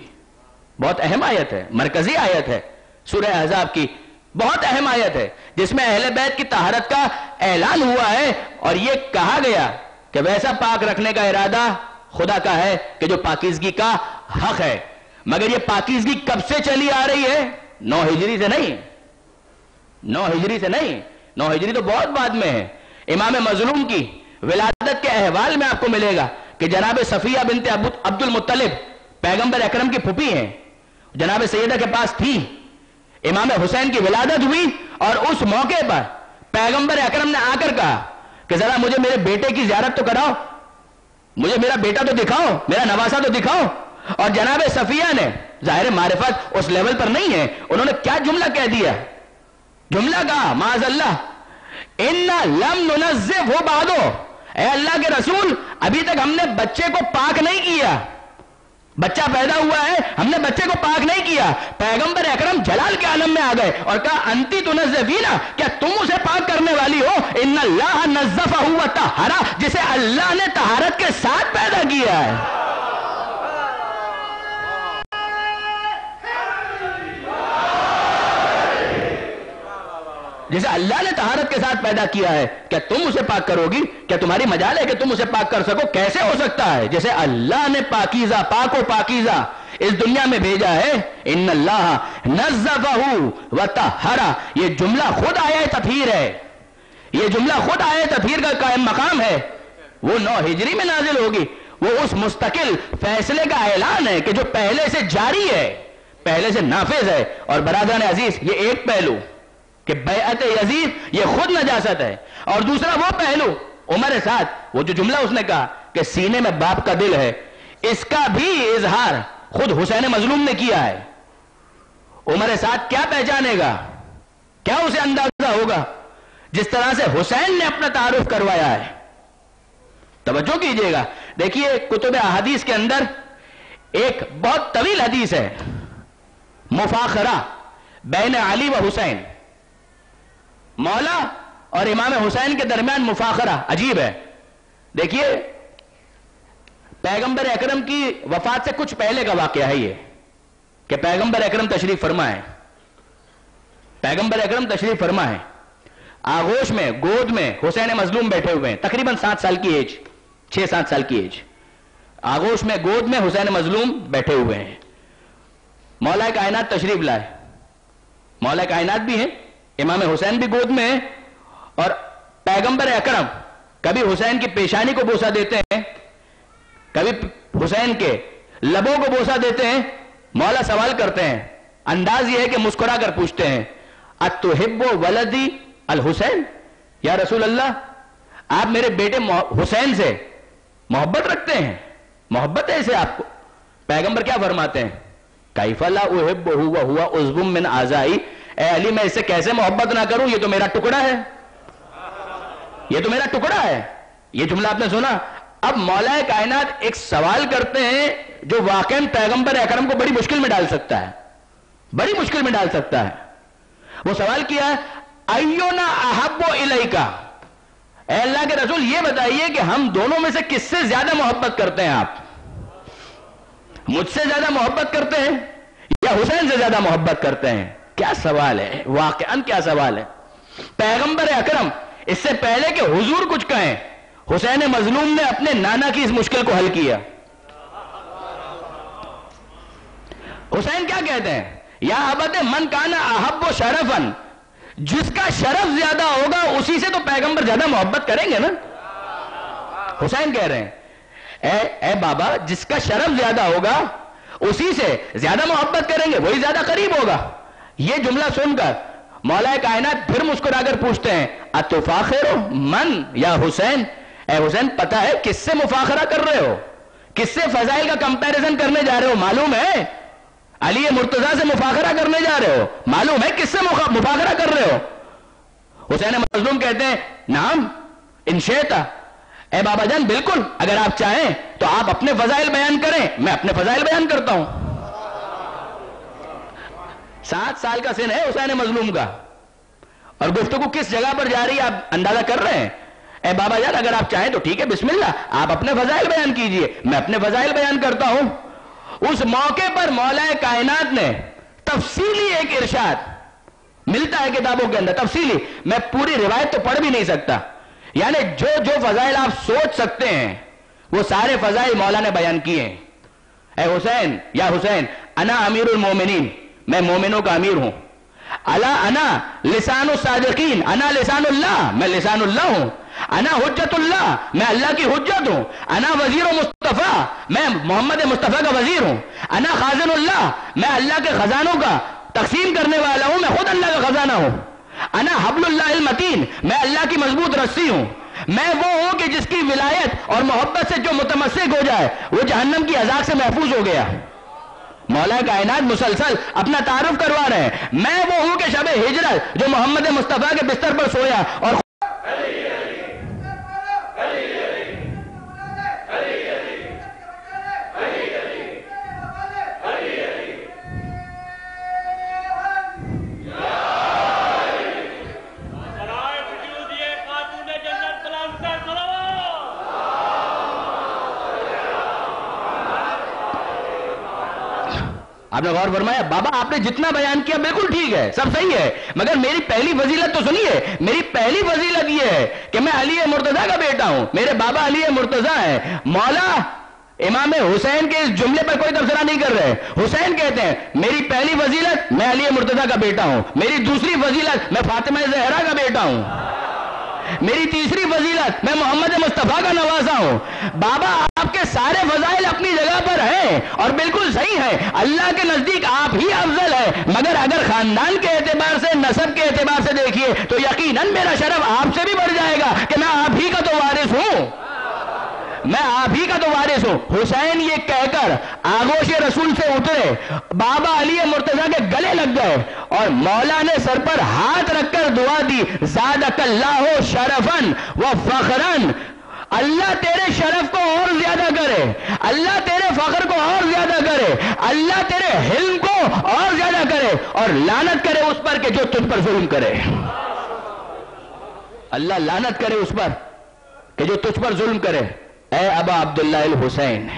بہت اہم آیت ہے, مرکزی آیت ہے سورہ احزاب کی. بہت اہم آیت ہے جس میں اہل بیت کی طہارت کا اعلان ہوا ہے اور یہ کہا گیا کہ ویسا پاک رکھنے کا ارادہ خدا کا ہے کہ جو پاکیزگی کا حق ہے. مگر یہ پاکیزگی کب سے چلی آ رہی ہے؟ 9 ہجری سے نہیں. 9 ہجری سے نہیں. 9 ہجری تو بہت بعد میں ہے. امام مظلوم کی ولادت کے احوال میں آپ کو ملے گا کہ جناب صفیہ بنت عبد المطلب پیغمبر اکرم کی پھوپھی ہیں, جناب سیدہ کے پاس تھی. امام حسین کی ولادت ہوئی اور اس موقع پر پیغمبر اکرم نے آ کر کہا کہ ذرا مجھے میرے بیٹے کی زیارت تو کراؤ, مجھے میرا بیٹا تو دکھاؤ, میرا نواسا تو دکھاؤ. اور جناب صفیہ نے, ظاہر معرفت اس لیول پر نہیں ہے, انہوں نے کیا جملہ کہہ دیا؟ جملہ کہا معاذ اللہ, اِنَّا لَمْ نُنَزِّفْهُ بَعْدُ, اے اللہ کے رسول ابھی تک ہم نے بچے کو پاک نہیں کیا. بچہ پیدا ہوا ہے, ہم نے بچے کو پاک نہیں کیا. پیغمبر اکرم جلال کے عالم میں آ گئے اور کہا انتی تنزفینا, کیا تم اسے پاک کرنے والی ہو؟ ان اللہ نزفہ وطہرہ, جسے اللہ نے طہارت کے ساتھ پیدا کیا ہے. جسے اللہ نے طہارت کے ساتھ پیدا کیا ہے, کیا تم اسے پاک کرو گی؟ کیا تمہاری مجال ہے کہ تم اسے پاک کر سکو؟ کیسے ہو سکتا ہے؟ جسے اللہ نے پاکیزہ, پاک و پاکیزہ اس دنیا میں بھیجا ہے. ان اللہ نزفہ وطہرہ, یہ جملہ خود آیا تطہیر ہے, یہ جملہ خود آیا تطہیر کا قائم مقام ہے. وہ 9 ہجری میں نازل ہوگی. وہ اس مستقل فیصلے کا اعلان ہے کہ جو پہلے سے جاری ہے, پہلے سے نافذ ہے. اور برادران عزیز, یہ ایک پہلو کہ بیعت یزید یہ خود نجاست ہے, اور دوسرا وہ پہلو عمر سعد, وہ جو جملہ اس نے کہا کہ سینے میں باپ کا دل ہے, اس کا بھی اظہار خود حسین مظلوم نے کیا ہے. عمر سعد کیا پہچانے گا, کیا اسے اندازہ ہوگا جس طرح سے حسین نے اپنا تعارف کروایا ہے. توجہ کیجئے گا, دیکھیے کتب احادیث کے اندر ایک بہت طویل حدیث ہے, مفاخرہ بین علی و حسین, مولا اور امام حسین کے درمیان مفاخرہ عجیب ہے. دیکھیے پیغمبر اکرم کی وفات سے کچھ پہلے کا واقعہ ہے یہ, کہ پیغمبر اکرم تشریف فرما ہے. پیغمبر اکرم تشریف فرما ہے, آغوش میں, گود میں حسین مظلوم بیٹھے ہوئے ہیں, تقریباً 7 سال کی ایج, 6-7 سال کی ایج. آغوش میں, گود میں حسین مظلوم بیٹھے ہوئے ہیں. مولا کائنات تشریف لائے, مولا کائنات بھی ہیں, امام حسین بھی گود میں ہیں, اور پیغمبر اکرم کبھی حسین کی پیشانی کو بوسہ دیتے ہیں, کبھی حسین کے لبوں کو بوسہ دیتے ہیں. مولا سوال کرتے ہیں, انداز یہ ہے کہ مسکرا کر پوچھتے ہیں, اتحب ولدی الحسین, یا رسول اللہ آپ میرے بیٹے حسین سے محبت رکھتے ہیں, محبت ہے اسے آپ کو؟ پیغمبر کیا فرماتے ہیں, کیف لا احبہ وہو عضو من اعضائی, اے علی میں اس سے کیسے محبت نہ کروں, یہ تو میرا ٹکڑا ہے, یہ تو میرا ٹکڑا ہے. یہ جملہ آپ نے سنا. اب مولا کائنات ایک سوال کرتے ہیں جو واقعاً پیغمبر اکرم کو بڑی مشکل میں ڈال سکتا ہے, بڑی مشکل میں ڈال سکتا ہے. وہ سوال کیا ہے, ایونا احب الیکا, اے اللہ کے رسول یہ بتائیے کہ ہم دونوں میں سے کس سے زیادہ محبت کرتے ہیں آپ, مجھ سے زیادہ محبت کرتے ہیں یا حسین سے زیادہ محبت کرتے ہیں؟ کیا سوال ہے, واقعاً کیا سوال ہے. پیغمبر اکرم اس سے پہلے کہ حضور کچھ کہیں, حسین مظلوم نے اپنے نانا کی اس مشکل کو حل کیا. حسین کیا کہتے ہیں, یا ابت من کان احب شرفن, جس کا شرف زیادہ ہوگا اسی سے تو پیغمبر زیادہ محبت کریں گے نا. حسین کہہ رہے ہیں اے بابا, جس کا شرف زیادہ ہوگا اسی سے زیادہ محبت کریں گے, وہی زیادہ قریب ہوگا. یہ جملہ سن کر مولا کائنات پھر مسکرا کر پوچھتے ہیں, اتفاخر من یا حسین, اے حسین پتہ ہے کس سے مفاخرہ کر رہے ہو, کس سے فضائل کا کمپیریزن کرنے جا رہے ہو؟ معلوم ہے علی مرتضیٰ سے مفاخرہ کرنے جا رہے ہو, معلوم ہے کس سے مفاخرہ کر رہے ہو؟ حسین مظلوم کہتے ہیں نعم ان شئت, اے بابا جان بالکل, اگر آپ چاہیں تو آپ اپنے فضائل بیان کریں, میں اپنے فضائل بیان کرتا ہوں. 7 سال کا سن ہے حسین مظلوم کا, اور گفتگو کس جگہ پر جا رہی ہے آپ اندازہ کر رہے ہیں. اے بابا جان اگر آپ چاہیں تو ٹھیک ہے, بسم اللہ, آپ اپنے فضائل بیان کیجئے, میں اپنے فضائل بیان کرتا ہوں. اس موقع پر مولا کائنات نے تفصیلی ایک ارشاد ملتا ہے کتابوں کے اندر تفصیلی. میں پوری روایت تو پڑھ بھی نہیں سکتا. یعنی جو جو فضائل آپ سوچ سکتے ہیں وہ سارے فضائل مولا نے بیان کیے ہیں. اے حسین یا حسین انا امیر المومنین، میں مومنوں کا امیر ہوں. الا انا لسان الصادقین، انا لسان اللہ، میں لسان اللہ ہوں. انا حجت اللہ، میں اللہ کی حجت ہوں. انا وزیر مصطفیٰ، میں محمد مصطفیٰ کا وزیر ہوں. انا خازن اللہ، میں اللہ کے خزانوں کا تقسیم کرنے والا ہوں، میں خود اللہ کا خزانہ ہوں. انا حبل اللہ المتین، میں اللہ کی مضبوط رسی ہوں. میں وہ ہوں کہ جس کی ولایت اور محبت سے جو متمسک ہو جائے وہ جہنم کی عذاب سے محفوظ ہو گیا. مولا کائنات مسلسل اپنا تعارف کروا رہے ہیں. میں وہ ہوں کہ شب ہجرت جو محمد مصطفیٰ کے بستر پر سویا اور آپ نے غور فرمایا. بابا آپ نے جتنا بیان کیا بالکل ٹھیک ہے، سب صحیح ہے، مگر میری پہلی فضیلت تو سنیے. میری پہلی فضیلت یہ ہے کہ میں علی مرتضیٰ کا بیٹا ہوں. میرے بابا علی مرتضیٰ ہیں. مولا امام حسین کے اس جملے پر کوئی تبصرہ نہیں کر رہے. حسین کہتے ہیں میری پہلی فضیلت میں علی مرتضیٰ کا بیٹا ہوں. میری دوسری فضیلت میں فاطمہ زہرا کا بیٹا ہوں. میری تیسری فضیلت میں محمد مصطفیٰ کا نوازا ہوں. بابا آپ کے سارے فضائل اپنی جگہ پر ہیں اور بالکل صحیح ہے. اللہ کے نزدیک آپ ہی افضل ہے، مگر اگر خاندان کے اعتبار سے، نسب کے اعتبار سے دیکھیے تو یقیناً میرا شرف آپ سے بھی بڑھ جائے گا کہ میں آپ ہی کا تو وارث ہوں. میں آپ ہی کا تو وارث ہوں. حسین یہ کہہ کر آغوش رسول سے اترے، بابا علی مرتضیٰ کے گلے لگ گئے اور مولا نے سر پر ہاتھ رکھ کر دعا دی. زادک اللہ شرفن و فخرن، اللہ تیرے شرف کو اور زیادہ کرے، اللہ تیرے فخر کو اور زیادہ کرے، اللہ تیرے حلم کو اور زیادہ کرے اور لعنت کرے اس پر کہ جو تجھ پر ظلم کرے. اللہ لعنت کرے اس پر کہ جو تجھ پر ظلم کرے. اے ابا عبداللہ الحسین،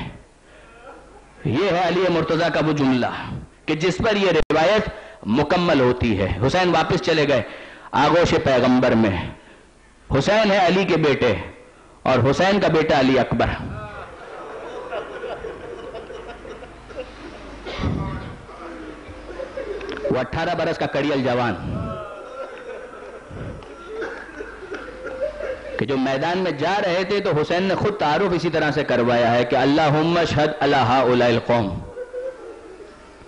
یہ ہے علی مرتضیٰ کا وہ جملہ کہ جس پر یہ روایت مکمل ہوتی ہے. حسین واپس چلے گئے آغوش پیغمبر میں. حسین ہے علی کے بیٹے اور حسین کا بیٹا علی اکبر. وہ 18 برس کا کڑیل جوان کہ جو میدان میں جا رہے تھے تو حسین نے خود تعارف اسی طرح سے کروایا ہے کہ اللہم اشہد علی ہؤلاء القوم،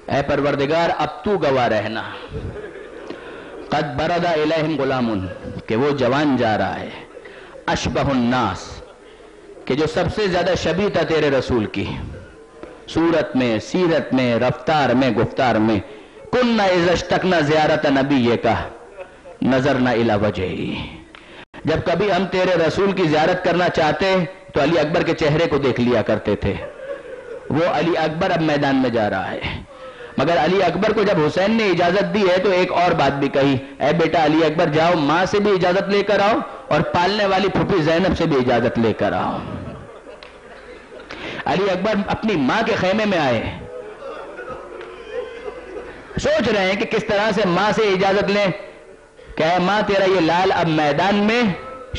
اے پروردگار اب تو گواہ رہنا. قد برد الیہم غلام، کہ وہ جوان جا رہا ہے، اشبہ الناس، کہ جو سب سے زیادہ شبیہ تھا تیرے رسول کی، صورت میں، سیرت میں، رفتار میں، گفتار میں. کننا اذا اشتقنا زیارت نبیک نظرنا الی وجہی، جب کبھی ہم تیرے رسول کی زیارت کرنا چاہتے تو علی اکبر کے چہرے کو دیکھ لیا کرتے تھے. وہ علی اکبر اب میدان میں جا رہا ہے، مگر علی اکبر کو جب حسین نے اجازت دی ہے تو ایک اور بات بھی کہی، اے بیٹا علی اکبر جاؤ، ماں سے بھی اجازت لے کر آؤ اور پالنے والی پھوپھی زینب سے بھی اجازت لے کر آؤ. علی اکبر اپنی ماں کے خیمے میں آئے، سوچ رہے ہیں کہ کس طرح سے ماں سے اجازت لیں کہ اے ماں تیرا یہ لال اب میدان میں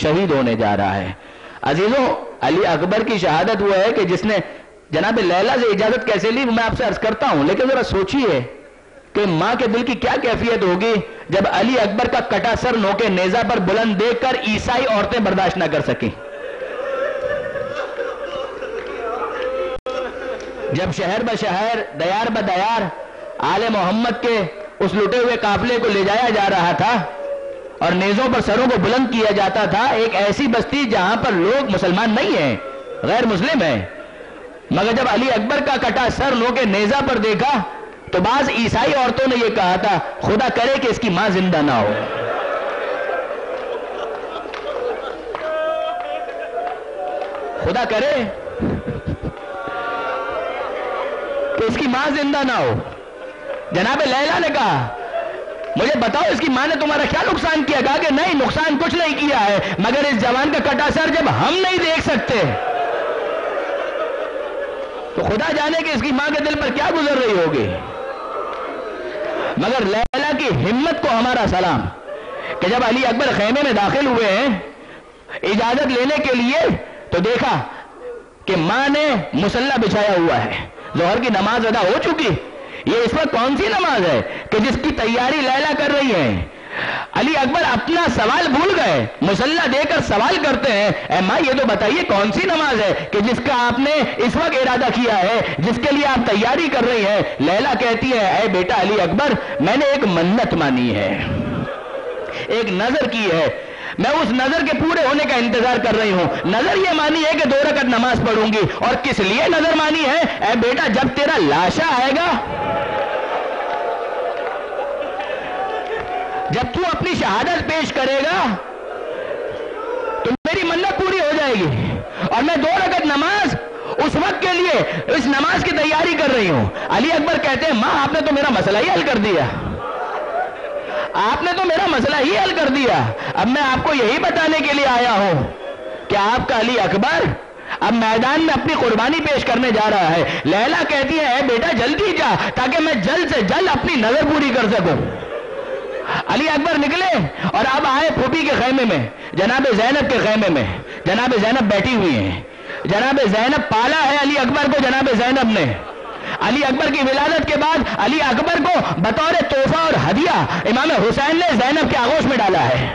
شہید ہونے جا رہا ہے. عزیزوں علی اکبر کی شہادت وہ ہے کہ جس نے جناب لیلا سے اجازت کیسے لی میں آپ سے عرض کرتا ہوں، لیکن ذرا سوچیے کہ ماں کے دل کی کیا کیفیت ہوگی جب علی اکبر کا کٹا سر نوکے نیزہ پر بلند دیکھ کر عیسائی عورتیں برداشت نہ کر سکیں. جب شہر بشہر، دیار بدیار آل محمد کے اس لٹے ہوئے قافلے کو لے جایا جا رہا تھا اور نیزوں پر سروں کو بلند کیا جاتا تھا، ایک ایسی بستی جہاں پر لوگ مسلمان نہیں ہیں، غیر مسلم ہیں، مگر جب علی اکبر کا کٹا سر لو کے نیزہ پر دیکھا تو بعض عیسائی عورتوں نے یہ کہا تھا خدا کرے کہ اس کی ماں زندہ نہ ہو. خدا کرے کہ اس کی ماں زندہ نہ ہو. جناب لیلا نے کہا مجھے بتاؤ اس کی ماں نے تمہارا کیا نقصان کیا؟ کہا کہ نہیں نقصان کچھ نہیں کیا ہے، مگر اس جوان کا کٹا سر جب ہم نہیں دیکھ سکتے تو خدا جانے کہ اس کی ماں کے دل پر کیا گزر رہی ہوگی. مگر لیلا کی ہمت کو ہمارا سلام کہ جب علی اکبر خیمے میں داخل ہوئے ہیں اجازت لینے کے لیے تو دیکھا کہ ماں نے مصلی بچھایا ہوا ہے، ظہر کی نماز ادا ہو چکی، یہ اس وقت کون سی نماز ہے کہ جس کی تیاری لیلا کر رہی ہے؟ علی اکبر اپنا سوال بھول گئے، مصلی دے کر سوال کرتے ہیں، اے ماں یہ تو بتائیے کون سی نماز ہے کہ جس کا آپ نے اس وقت ارادہ کیا ہے، جس کے لیے آپ تیاری کر رہی ہیں؟ لیلا کہتی ہے، اے بیٹا علی اکبر، میں نے ایک منت مانی ہے، ایک نظر کی ہے، میں اس نظر کے پورے ہونے کا انتظار کر رہی ہوں۔ نظر یہ مانی ہے کہ 2 رکعت نماز پڑھوں گی، اور کس لیے نظر مانی ہے؟ اے بیٹا جب تیرا لاشا آئے گا، جب تو اپنی شہادت پیش کرے گا تو میری منت پوری ہو جائے گی، اور میں 2 رکعت نماز اس وقت کے لیے اس نماز کی تیاری کر رہی ہوں۔ علی اکبر کہتے ہیں، ماں آپ نے تو میرا مسئلہ ہی حل کر دیا، آپ نے تو میرا مسئلہ ہی حل کر دیا، اب میں آپ کو یہی بتانے کے لیے آیا ہوں کہ آپ کا علی اکبر اب میدان میں اپنی قربانی پیش کرنے جا رہا ہے۔ لیلا کہتی ہے، اے بیٹا جلدی جا تاکہ میں جلد سے جلد اپنی نظر پوری کر سکوں۔ علی اکبر نکلے اور اب آئے پھوپھی کے خیمے میں، جناب زینب کے خیمے میں۔ جناب زینب بیٹھی ہوئی ہیں، جناب زینب پالا ہے علی اکبر کو جناب زینب نے۔ علی اکبر کی ولادت کے بعد علی اکبر کو بطور تحفہ اور ہدیہ امام حسین نے زینب کے آغوش میں ڈالا ہے،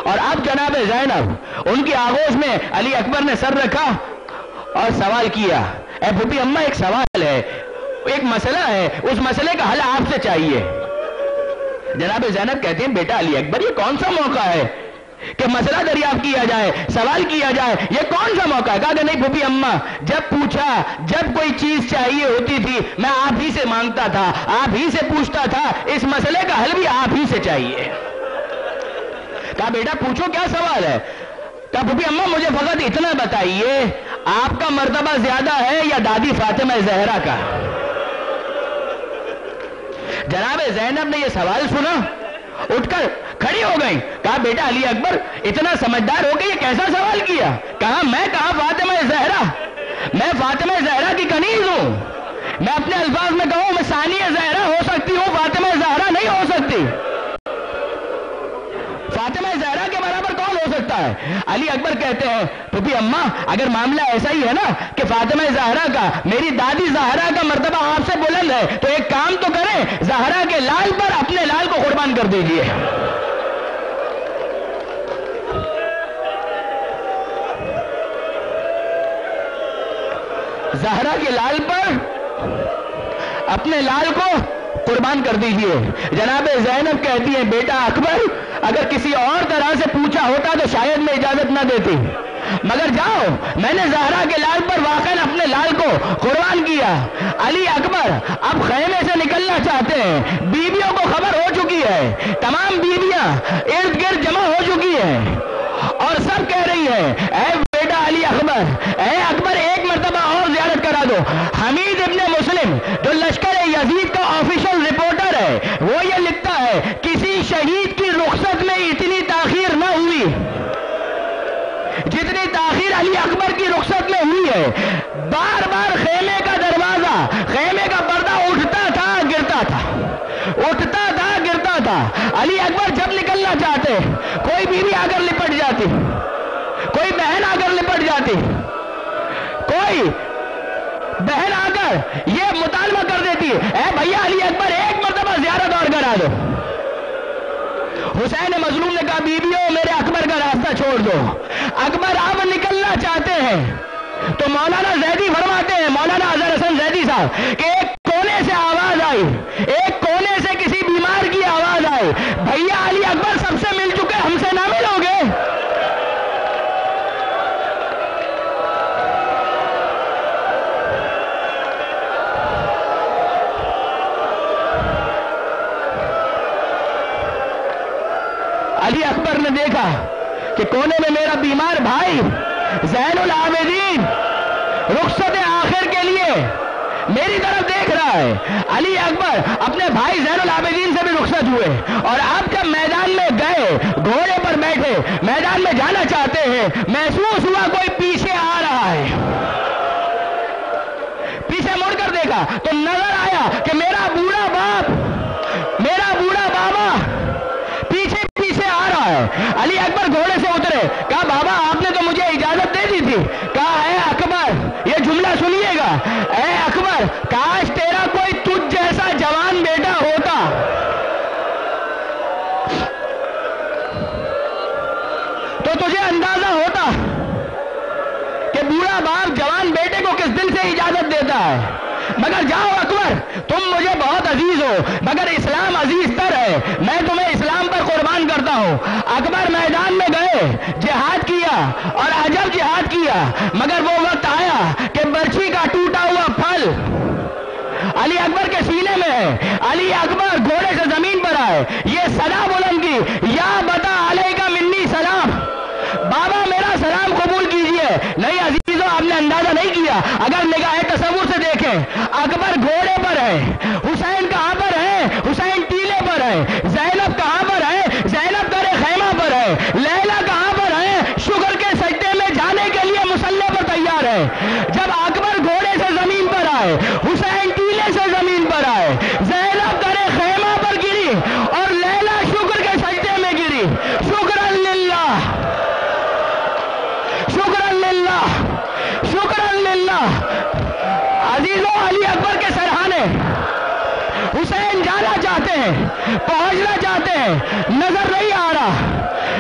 اور اب جناب زینب ان کی آغوش میں علی اکبر نے سر رکھا اور سوال کیا، اے پھوپھی اماں ایک سوال ہے، ایک مسئلہ ہے، اس مسئلے کا حل آپ سے چاہیے۔ جناب زینب کہتے ہیں، بیٹا علی اکبر یہ کون سا موقع ہے کہ مسئلہ دریافت کیا جائے، سوال کیا جائے، یہ کون سا موقع ہے؟ کہا کہ نہیں پھوپھی اماں، جب پوچھا، جب کوئی چیز چاہیے ہوتی تھی میں آپ ہی سے مانگتا تھا، آپ ہی سے پوچھتا تھا، اس مسئلے کا حل بھی آپ ہی سے چاہیے۔ کہا بیٹا پوچھو کیا سوال ہے؟ کہا پھوپھی اماں مجھے فقط اتنا بتائیے، آپ کا مرتبہ زیادہ ہے یا دادی فاطمہ زہرا کا؟ جناب زینب نے یہ سوال سنا، اٹھ کر کھڑی ہو گئی، کہا بیٹا علی اکبر اتنا سمجھدار ہو کے یہ کیسا سوال کیا؟ کہا میں کہا فاطمہ زہرا، میں فاطمہ زہرا کی کنیز ہوں، میں اپنے الفاظ میں کہوں میں ثانیہ زہرا ہو سکتی ہوں، فاطمہ زہرا نہیں ہو سکتی۔ فاطمہ زہرا کے برابر کون ہو سکتا ہے؟ علی اکبر کہتے ہیں، پھوپھی اماں اگر معاملہ ایسا ہی ہے نا کہ فاطمہ زہرا کا، میری دادی زہرا کا مرتبہ آپ سے بلند ہے، تو ایک کام تو کریں، زہرا کے لال پر اپنے لال کو قربان کر دیجئے۔ زہرا کے لال پر اپنے لال کو قربان کر دیجئے۔ جناب زینب کہتی ہیں، بیٹا اکبر اگر کسی اور طرح سے پوچھا ہوتا تو شاید میں اجازت نہ دیتی، مگر جاؤ، میں نے زہرا کے لال پر واقعا اپنے لال کو قربان کیا۔ علی اکبر اب خیمے سے نکلنا چاہتے ہیں، بیویوں کو خبر ہو چکی ہے، تمام بیویاں ارد گرد جمع ہو چکی ہیں، اور سب کہہ رہی ہیں، اے بیٹا علی اکبر، اے اکبر ایک مرتبہ اور زیارت کرا دو۔ حمید ابن مسلم جو لشکر یزید کا آفیشل رپورٹر ہے، وہ یہ لکھتا ہے، کسی شہید کی رخصت میں اتنی تاخیر نہ ہوئی جتنی تاخیر علی اکبر کی رخصت میں ہوئی ہے۔ بار بار خیمے کا دروازہ، خیمے کا پردہ اٹھتا تھا گرتا تھا، اٹھتا تھا گرتا تھا۔ علی اکبر جب نکلنا چاہتے، کوئی بیوی آ کر لپٹ جاتی، کوئی بہن آ کر لپٹ جاتی، کوئی بہن آ کر یہ مطالبہ کر دیتی، اے بھیا علی اکبر ایک مرتبہ زیارت اور کرا دو۔ حسین مظلوم نے کہا، بیویوں میرے اکبر کا راستہ چھوڑ دو۔ اکبر اب نکلنا چاہتے ہیں تو مولانا زیدی فرماتے ہیں، مولانا اظہر حسن زیدی صاحب، کہ ایک کونے سے آواز آئی، ایک کونے سے کسی بیمار کی آواز آئی، بھیا علی اکبر سب سے مل چکے، ہم سے نہ ملو گے؟ علی اکبر نے دیکھا کہ کونے میں میرا بیمار بھائی زین العابدین رخصت آخر کے لیے میری طرف دیکھ رہا ہے۔ علی اکبر اپنے بھائی زین العابدین سے بھی رخصت ہوئے، اور اب جب میدان میں گئے، گھوڑے پر بیٹھے میدان میں جانا چاہتے ہیں، محسوس ہوا کوئی پیچھے آ رہا ہے۔ پیچھے مڑ کر دیکھا تو نظر آیا کہ میرا بوڑھا باپ تو تجھے اندازہ ہوتا کہ بوڑھا باپ جوان بیٹے کو کس دل سے اجازت دیتا ہے. مگر جاؤ اکبر، تم مجھے بہت عزیز ہو، مگر اسلام عزیز تر ہے، میں تمہیں اسلام پر قربان کرتا ہوں. اکبر میدان میں گئے، جہاد کیا اور عجب جہاد کیا. مگر وہ وقت آیا کہ برچھی کا ٹوٹا ہوا پھل علی اکبر کے سینے میں ہے. علی اکبر گھوڑے سے زمین پر آئے، یہ صدا بلند کی، یا بتا علیکہ منی سلام، بابا میرا سلام قبول کیجئے. نہیں عزیزو، آپ نے اندازہ نہیں کیا. اگر نگاہ تصور سے دیکھیں، اکبر گھوڑے پر ہے، حسین کہاں پر ہے؟ حسین ٹیلے پر ہے. زینب کہاں پر ہے؟ زینب در خیمہ پر ہے. لیلا کہاں پر ہے؟ شکر کے سجدے میں جانے کے لیے مصلی پر تیار ہے. جب اکبر گھوڑے سے زمین پر آئے، حسین ٹیلے سے زمین پر آئے، زینب در خیمہ پر گری اور لیلا شکر کے سجدے میں گری. شکرن للہ، شکرن للہ، شکرن للہ. عزیزو، علی اکبر کے سرہانے حسین جانا چاہتے ہیں، پہنچنا چاہتے ہیں، نظر نہیں آ رہا.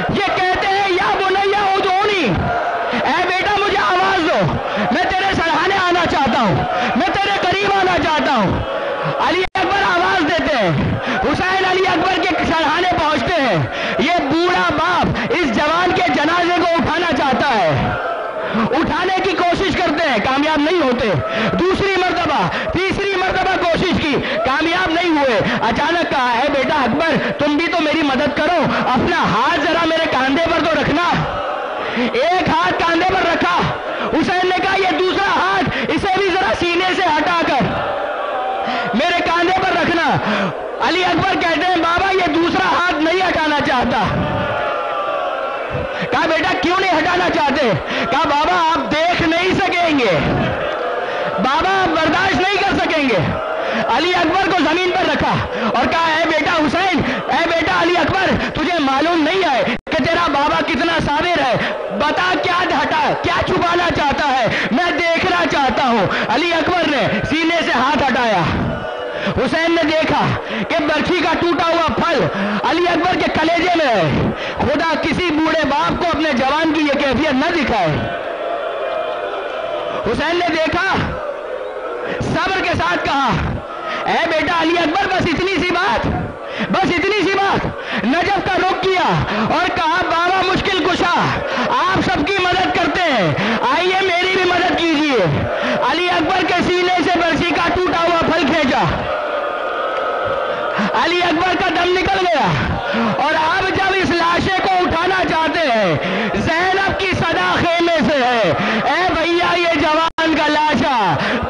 یہ کہتے ہیں یا بنیا ادعونی، اے بیٹا مجھے آواز دو، میں تیرے سرہانے آنا چاہتا ہوں، میں تیرے قریب آنا چاہتا ہوں. علی اکبر آواز دیتے ہیں، حسین علی اکبر کے سرہانے پہنچتے ہیں. یہ بوڑھا باپ اس جوان کے جنازے کو اٹھانا چاہتا ہے، اٹھانے کی کوشش کرتے ہیں، کامیاب نہیں ہوتے. دوسری مرتبہ، تیسری مرتبہ کوشش کی، کامیاب نہیں ہوئے. اچانک کہا ہے بیٹا اکبر تم بھی تو میری مدد کرو، اپنا ہاتھ ذرا میرے کاندھے پر تو رکھنا. ایک ہاتھ کاندھے پر رکھا. حسین نے کہا یہ دوسرا ہاتھ اسے بھی ذرا سینے سے ہٹا کر میرے کاندھے پر رکھنا. علی اکبر کہتے ہیں بابا یہ دوسرا ہاتھ نہیں ہٹانا چاہتا. کہا بیٹا کیوں نہیں ہٹانا چاہتے؟ کہا بابا آپ دیکھ نہیں سکیں گے، بابا آپ برداشت نہیں کر سکیں گے. علی اکبر کو زمین پر رکھا اور کہا اے بیٹا حسین، اے بیٹا علی اکبر، تجھے معلوم نہیں ہے کہ تیرا بابا کتنا صابر ہے؟ بتا کیا ہٹا، کیا چھپانا چاہتا ہے؟ میں دیکھنا چاہتا ہوں. علی اکبر نے سینے سے ہاتھ ہٹایا. حسین نے دیکھا کہ برچھی کا ٹوٹا ہوا پھل علی اکبر کے کلیجے میں ہے. خدا کسی بوڑھے باپ کو اپنے جوان کی یہ کیفیت نہ دکھائے. حسین نے دیکھا، صبر کے ساتھ کہا اے بیٹا علی اکبر بس اتنی سی بات، بس اتنی سی بات. نجف کا رخ کیا اور کہا بابا مشکل کشا، آپ سب کی مدد کرتے ہیں، آئیے میری بھی مدد کیجیے. علی اکبر کے سینے سے برچھی کا ٹوٹا ہوا پھل کھینچا. علی اکبر کا دم نکل گیا اور اب جب اس لاشے کو اٹھانا چاہتے ہیں، زینب کی صدا خیمے سے ہے اے بھیا یہ جوان کا لاشا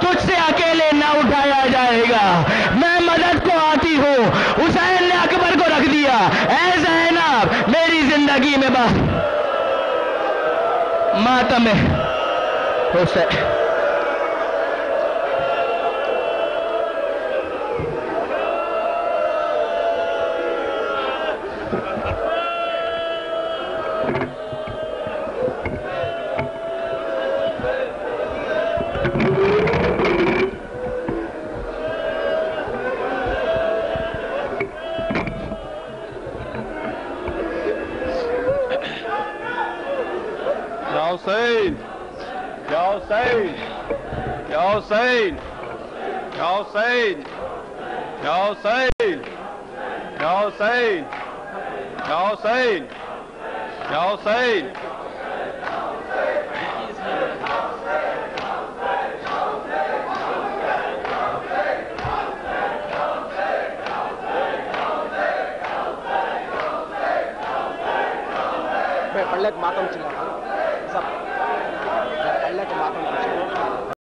تجھ سے اکیلے نہ اٹھایا جائے گا، میں مدد کو آتی ہوں. حسین نے اکبر کو رکھ دیا. اے زینب میری زندگی میں ماتم حسین. حسین، یا حسین، یا حسین، یا حسین، یا حسین، یا حسین، یا حسین، یا حسین. پڑھ لے ماتم چلا سب